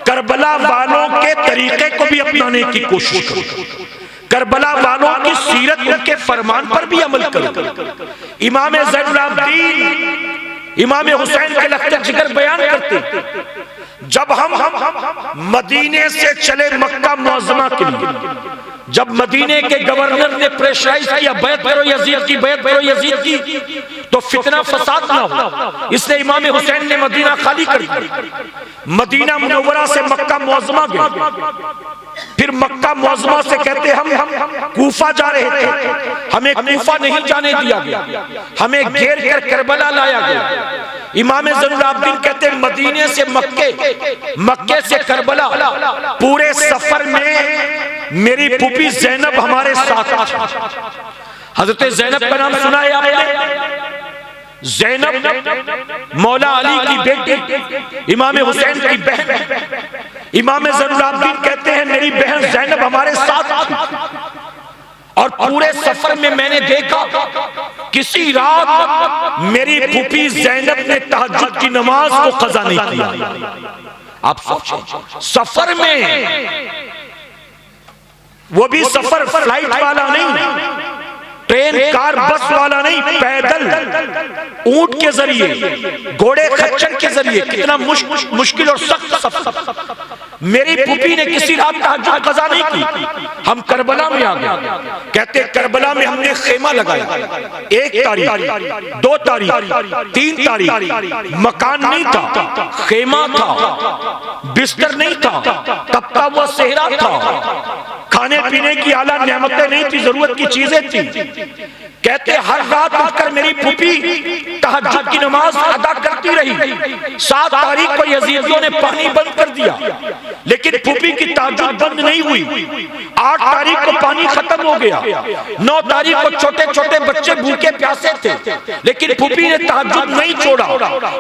Speaker 1: करबला वालों के तरीके को भी अपनाने की कोशिश करो, करबला वालों की सीरत, उनके फरमान पर भी अमल करो। इमाम ज़ैनुल आबिदीन इमाम हुसैन के लख्ते जिक्र बयान करते, जब हम मदीने से चले मक्का मुअज़्ज़मा के लिए, जब मदीने के गवर्नर ने प्रेशराइज किया बैत करो यजीद की, बैत करो यजीद की, तो फितना फसाद ना हो, इसलिए इमाम हुसैन ने मदीना खाली कर दिया। मदीना मुनव्वरा से मक्का मुअज़्ज़मा गए, फिर मक्का मुअज़्ज़मा से कहते हम कूफा जा रहे थे, हमें कूफा नहीं जाने दिया गया, हमें घेर कर करबला लाया गया। इमाम ज़ैनुल आबिदीन कहते हैं मदीने से मक्के से करबला, पूरे सफर में मेरी फूफी ज़ैनब हमारे साथ। हजरत ज़ैनब का नाम सुना है आपने? ज़ैनब मौला अली की बेटी, इमाम हुसैन की बहन। इमाम ज़ैनुल आबिदीन कहते हैं मेरी बहन ज़ैनब हमारे साथ, और पूरे सफर में मैंने देखा किसी रात मेरी फूफी ज़ैनब ने तहज्जुद की नमाज को क़ज़ा नहीं किया। आप सोचें, सफर में, वो भी सफर फ्लाइट वाला नहीं, ट्रेन कार बस वाला नहीं, पैदल ऊंट के जरिए, घोड़े खच्चर के जरिए, कितना मुश्किल और सख्त सफर। मेरी फूफी ने किसी रात तहज्जुद क़ज़ा नहीं की, हम करबला में आ गए। कहते करबला में हमने खेमा लगाया, 1 तारीख, 2 तारीख, 3 तारीख, मकान नहीं था, खेमा था, बिस्तर नहीं था, तपता हुआ सेहरा था, खाने पीने की आला नेमतें नहीं थी, जरूरत की चीजें थी। कहते हर रात उठकर मेरी फूफी तहज्जुद की नमाज अदा करती रही। 7 तारीख को यजीदियों ने पानी बंद कर दिया, लेकिन फूफी की तहज्जुद बंद नहीं हुई। 8 तारीख को पानी खत्म हो गया। 9 तारीख को छोटे छोटे बच्चे भूखे प्यासे थे, लेकिन फूफी ने तहज्जुद नहीं छोड़ा।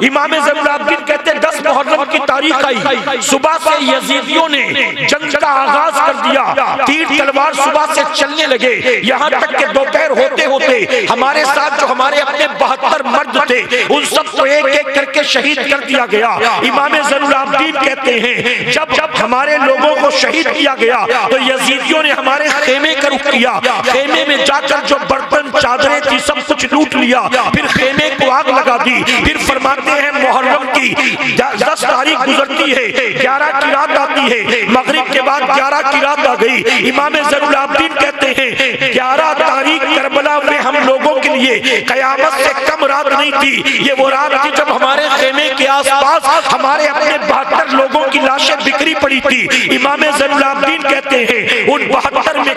Speaker 1: इमाम ज़ैनुल आबिदीन कहते 10 मुहर्रम की तारीख आई, सुबह से यजीदियों ने जंग का आगाज कर दिया, तीर तलवार सुबह से चलने लगे, यहाँ तक के दोपहर होते होते हमारे साथ जो हमारे अपने 72 मर्द थे, उन सबको एक एक करके शहीद कर दिया गया। इमाम ज़ैनुल आबिदीन कहते हैं जब जब हमारे लोगों को शहीद किया गया तो यजीदियों ने हमारे खेमे का रुख किया, खेमे में जाकर जो बर्तन चादरें थी सब कुछ लूट लिया, फिर खेमे को आग लगा दी। फिर फरमाते हैं मुहर्रम की 10 तारीख गुजरती है, 11 की रात आती है, मगरिब के बाद 11 की रात आ गई। इमाम ज़ैनुल आबिदीन कहते हैं 11 तारीख करबला में हम लोगों के लिए कयामत से कम रात नहीं थी। ये वो रात थी जब हमारे खेमे के आसपास हमारे अपने 72 लोगों की लाशें बिखरी पड़ी थी। इमाम ज़ैनुल आबिदीन कहते हैं उन 72 में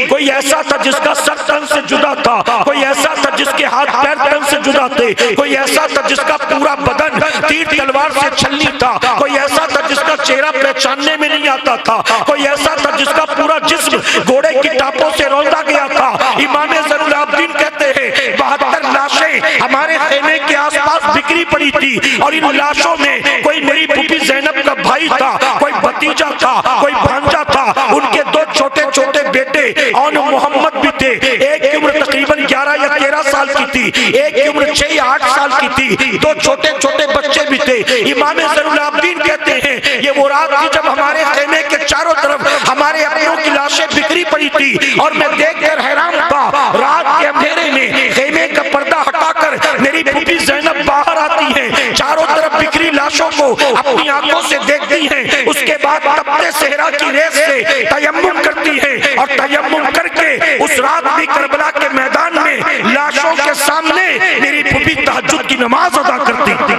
Speaker 1: कोई ऐसा था जिसका सर तन से जुदा था, कोई ऐसा था जिसके हाथ पैर तन से जुदा थे, कोई ऐसा था जिसका पूरा बदन तीर तलवार से छलनी था, कोई ऐसा था जिसका चेहरा पहचानने में नहीं आता था, कोई ऐसा था जिसका पूरा जिस्म घोड़े की टापों से रौंदा गया था। इमाम ज़ैनुल आबिदीन कहते हैं 72 लाशें हमारे खेमे के आसपास बिखरी पड़ी थी, और इन लाशों में कोई मेरी फूफी ज़ैनब का भाई था, कोई भतीजा था, कोई भांजा था, उनके 2 छोटे छोटे बेटे और मोहम्मद भी थे। एक की उम्र तकरीबन 11 या 13 साल की थी, एक की उम्र 6 या 8 साल की थी, 2 छोटे छोटे बच्चे भी थे। इमाम ज़ैनुल आबिदीन कहते हैं ये वो रात थी जब हमारे खेमे के चारों तरफ हमारे अपनों की लाशें बिखरी पड़ी थी, और मैं देखकर हैरान था। रात के अंधेरे में खेमे का पर्दा हटाकर मेरी फूफी ज़ैनब बाहर आती है, चारों तरफ बिखरी लाशों को अपनी आंखों से देखती हैं, उसके बाद तपते सहरा की रेत से तयम्मुम करती है, और तयम्मुम करके उस रात भी करबला के मैदान में लाशों के सामने मेरी फूफी तहज्जुद की नमाज अदा करती थी।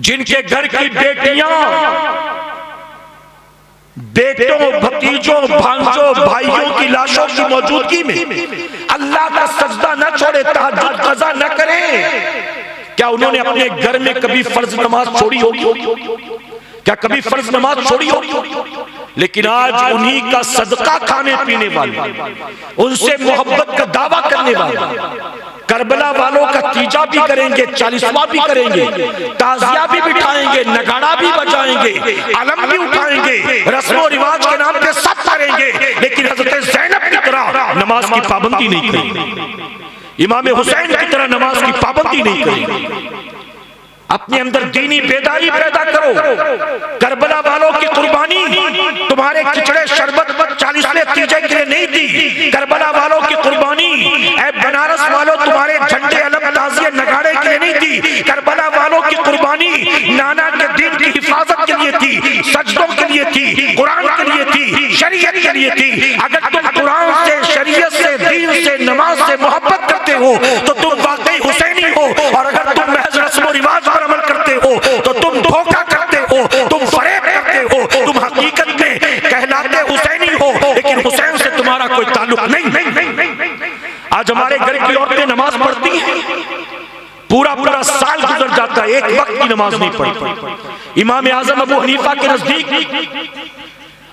Speaker 1: जिनके घर की बेटियां बेटों, भतीजों, भांजों, भाइयों की लाशों की मौजूदगी में अल्लाह का सजदा न छोड़े, तहज्जुद कज़ा न करें, क्या उन्होंने अपने घर में कभी फर्ज नमाज छोड़ी होगी? क्या कभी फर्ज नमाज छोड़ी होगी? लेकिन आज उन्हीं का सदका खाने पीने वाले, उनसे मोहब्बत का दावा करने वाले, करबला वालों का तीजा भी करेंगे, 40वां भी करेंगे, ताजिया भी बिठाएंगे, नगाड़ा भी बजाएंगे, अलम भी उठाएंगे, रस्मों रिवाज के नाम पे सब करेंगे, लेकिन हजरत ज़ैनब की तरह नमाज की पाबंदी नहीं करेंगे, इमाम हुसैन की तरह नमाज की पाबंदी नहीं करेंगे। अपने अंदर दीनी बेदारी पैदा करो। करबला वालों की कुर्बानी तुम्हारे खिचड़े शरबत 40वें तीजे के लिए नहीं दी। करबला वालों की कुर्बानी ऐ बनारस वालों तुम्हारे झंडे, अलम, ताजिए, नगाड़े के लिए नहीं दी। करबला वालों की कुर्बानी नाना के दीन की हिफाजत के लिए थी, सजदों के लिए थी, कुरान के लिए थी, शरीयत के लिए थी। अगर तुम कुरान से, शरीयत से, दीन से, नमाज से मोहब्बत करते हो तो तुम वाकई हुसैनी हो, और अगर तुम महज रस्म रिवाज पर अमल करते हो तो तुम धोखा करते हो, तुम फरेब करते हो, तुम हकीकत में कहलाते हुसैनी हो, लेकिन हुसैन से तुम्हारा कोई ताल्लुक नहीं। आज हमारे घर की औरतें नमाज पढ़ती हैं, पूरा पूरा साल गुजर जाता है, एक वक्त की नमाज नहीं पढ़ती। इमाम आजम अबू हनीफा के नजदीक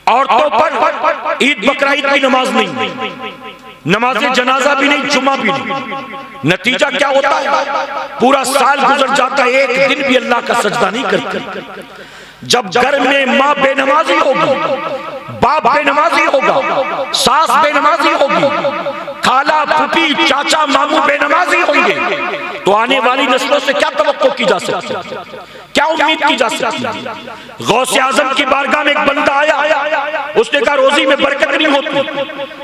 Speaker 1: औरतों पर ईद बकरा-ईद की नमाज नहीं, नमाज जनाजा भी नहीं, जुमा भी नहीं। नतीजा क्या होता है? पूरा साल गुजर जाता है, एक दिन भी अल्लाह का सजदा नहीं करती। जब घर में माँ बेनमाजी होगी, बाप बेनमाजी होगा, सास बेनमाजी होगी, खाला, फूफी, चाचा, मामू बेनमाजी होंगे, तो आने वाली नस्लों से क्या तवक्को की जा सकती है? क्या उम्मीद की जा सकती है? गौसे आजम की बारगाह में एक बंदा आया, उसने कहा रोजी में बरकत नहीं होती।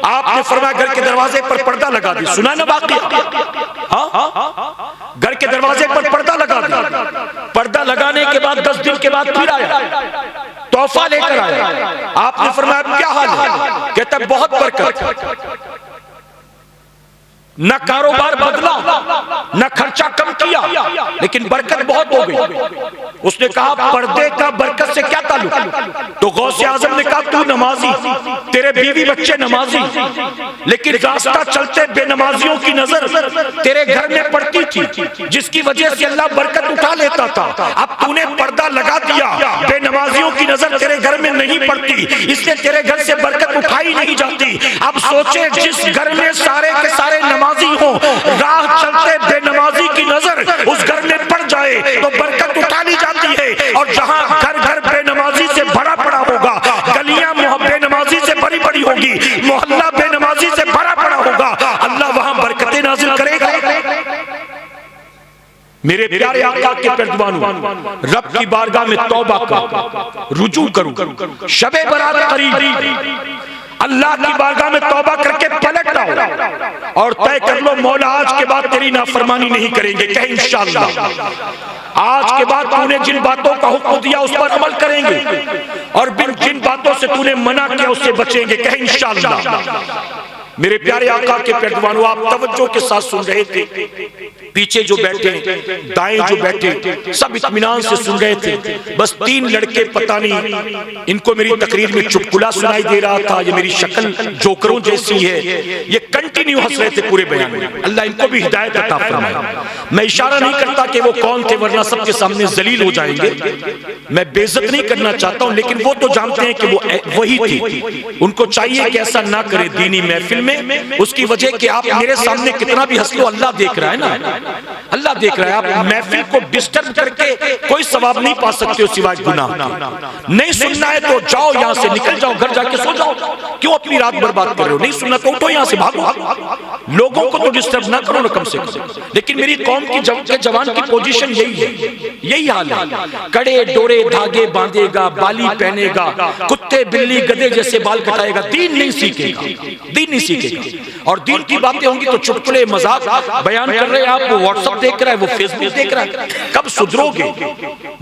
Speaker 1: आपने फरमाया घर के दरवाजे पर पर्दा लगा दी। सुना ना वाकया? हाँ, घर के दरवाजे पर पर्दा लगा दिया। पर्दा लगाने के बाद 10 दिन के बाद फिर आया, तोहफा लेकर आया। आपने फरमाया क्या हाल है? कहता बहुत बरकत। न कारोबार बदला, न खर्चा कम किया, लेकिन बरकत बहुत हो गई। उसने कहा पर्दे का बरकत से क्या ताल्लुक? तो गौसे आजम ने कहा तू नमाजी, तेरे बीवी बच्चे नमाजी, लेकिन रास्ता चलते बेनमाजियों की नजर तेरे घर में पड़ती थी, जिसकी वजह से अल्लाह बरकत उठा लेता था। अब तूने पर्दा लगा दिया, बेनमाजियों की नजर तेरे घर में नहीं पड़ती, इसलिए तेरे घर से बरकत उठाई नहीं जाती। अब सोचे जिस घर में सारे के सारे नमाजी हो, राह चलते बेनमाजी की नजर उस घर में पड़ जाए तो बरकत उठा ली जाती है। और जहां घर घर बेनमाजी से भरा पड़ा होगा, गलियां बेनमाजी से भरी पड़ी होगी, मोहल्ला बेनमाजी से भरा पड़ा होगा, अल्लाह वहां बरकतें नाजिल करेगा। मेरे प्यारे आका के पैरवानों, रब की बारगाह में तौबा करो, रुजू करो, शबे बरात करीब, अल्लाह की बारगाह में तौबा करके पलट आओ और तय कर लो मौला आज के बाद तेरी नाफरमानी नहीं करेंगे। कहे इंशाअल्लाह आज के बाद तूने जिन बातों का हुक्म दिया उस पर अमल करेंगे, और जिन बातों से तूने मना किया उससे बचेंगे। कहे इंशाअल्लाह। मेरे प्यारे आका के पैरवानों, आप तवज्जो के साथ सुन रहे थे, पीछे जो बैठे, दाएं जो बैठे, सब इत्मीनान से सुन रहे थे। बस 3 लड़के पता नहीं इनको मेरी तकरीर में चुटकुला सुनाई दे रहा था, ये मेरी शक्ल जोकरों जैसी है, ये कंटिन्यू हंस रहे थे पूरे बयान में। अल्लाह इनको भी हिदायत अता फरमाए। मैं इशारा नहीं करता कि वो कौन थे, वरना सबके सामने जलील हो जाएंगे। मैं बेइज्जत नहीं करना चाहता हूं, लेकिन वो तो जानते हैं कि वो वही थी। उनको चाहिए कि ऐसा ना करे दीनी महफिल में। उसकी वजह कि आप मेरे सामने कितना भी हंस लो, अल्लाह देख रहा है ना, अल्लाह देख रहा है। आप महफिल को डिस्टर्ब करके कोई सवाब नहीं पा सकते हो सिवाय गुनाह। नहीं सुनना है तो जाओ यहां से, निकल जाओ, घर जाके सो जाओ। क्यों अपनी रात बर्बाद कर रहे हो? नहीं सुनना तो उठो यहां से, भागो। लोगों को तो डिस्टर्ब ना करो ना कम से कम। लेकिन मेरी कौम की जवान की पोजीशन यही है, यही हाल है। कड़े डोरे धागे बांधेगा, बाली पहनेगा, कुत्ते बिल्ली गधे जैसे बाल कटाएगा, दीन नहीं सीखेगा, दीन नहीं सीखेगा। और दीन की बातें होंगी तो चुटकुले मजाक बयान कर रहे हैं आप, वो व्हाट्सएप देख रहा है, वो फेसबुक देख रहा है। कब सुधरोगे?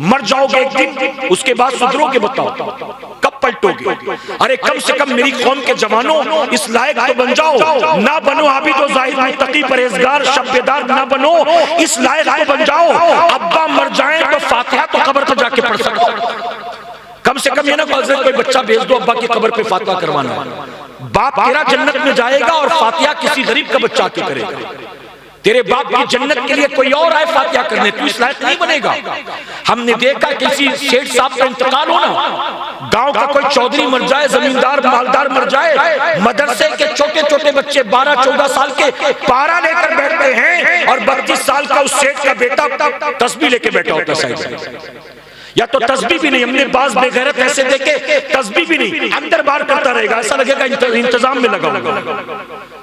Speaker 1: मर जाओगे एक दिन, उसके बाद सुधरोगे? बताओ कब पलटोगे? अरे कम से कम मेरी कौम के जवानों इस लायक तो बन जाओ, ना बनो आबिद व ज़ाहिद मुत्तकी परहेजगार शब्बेदार, ना बनो इस लायक तो बन जाओ अब्बा मर जाए तो फातिहा तो कब्र पर जाके पढ़ सको। कम से कम ये ना कोई बच्चा भेज दो अब्बा की कब्र पे फातिहा करवाना। बाप तेरा जन्नत में जाएगा और फातिहा किसी गरीब का बच्चा आके करेगा। तेरे बाप की जन्नत के लिए कोई और आए फातिहा करने, तू इस लायक नहीं बनेगा। हमने देखा किसी सेठ साहब का इंतकाल होना, गांव का कोई चौधरी मर जाए, जमींदार मालदार मर जाए, मदरसे के छोटे छोटे बच्चे 12-14 साल के पारा लेकर बैठते हैं और 32 साल का उस सेठ का बेटा तस्बीह लेके बैठा होता है साइड, या तो तस्बीह भी नहीं। हमने बाज बेगैरत ऐसे देखे तस्बीह भी नहीं, अंदर बाहर करता रहेगा, ऐसा लगेगा इंतजाम में लगा होगा,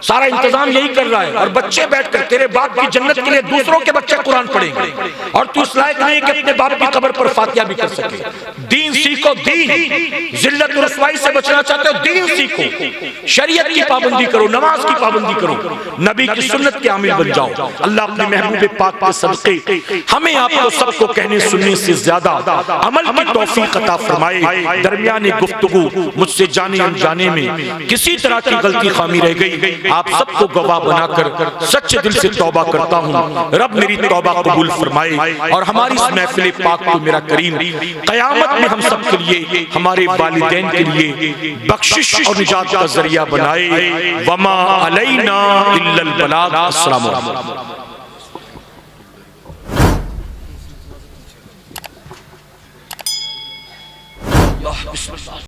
Speaker 1: सारा इंतजाम यही कर रहा है। और बच्चे बैठकर तेरे बाप की जन्नत के लिए दूसरों के बच्चे कुरान पढ़ेंगे और तू इस लायक नहीं कि अपने बाप की कब्र पर फातिहा भी कर सके। दीन सीखो, दीन जिल्लत और रुसवाई से बचना चाहते हो, दीन सीखो, शरीयत की पाबंदी करो, नमाज की पाबंदी करो, नबी की सुन्नत के आमिल बन जाओ। अल्लाह अपने महबूब पाक के सदके हमें आपको सबको कहने सुनने से ज्यादा अमल की तौफीक अता फरमाए। दरमियाने गुफ्तगू मुझसे जाने अनजाने में किसी तरह की गलती खामी रह गई, आप सबको गवाह बनाकर सच्चे दिल से तौबा करता हूँ। रब मेरी तौबा कबूल फरमाए और हमारी इस महफिल पाक को मेरा करीम क़यामत में हम सब के लिए, हमारे वालिदैन के लिए बख्शिश और निजात का जरिया बनाए। वमा अलैना इल्लल बलाग। अस्सलामु अलैकुम।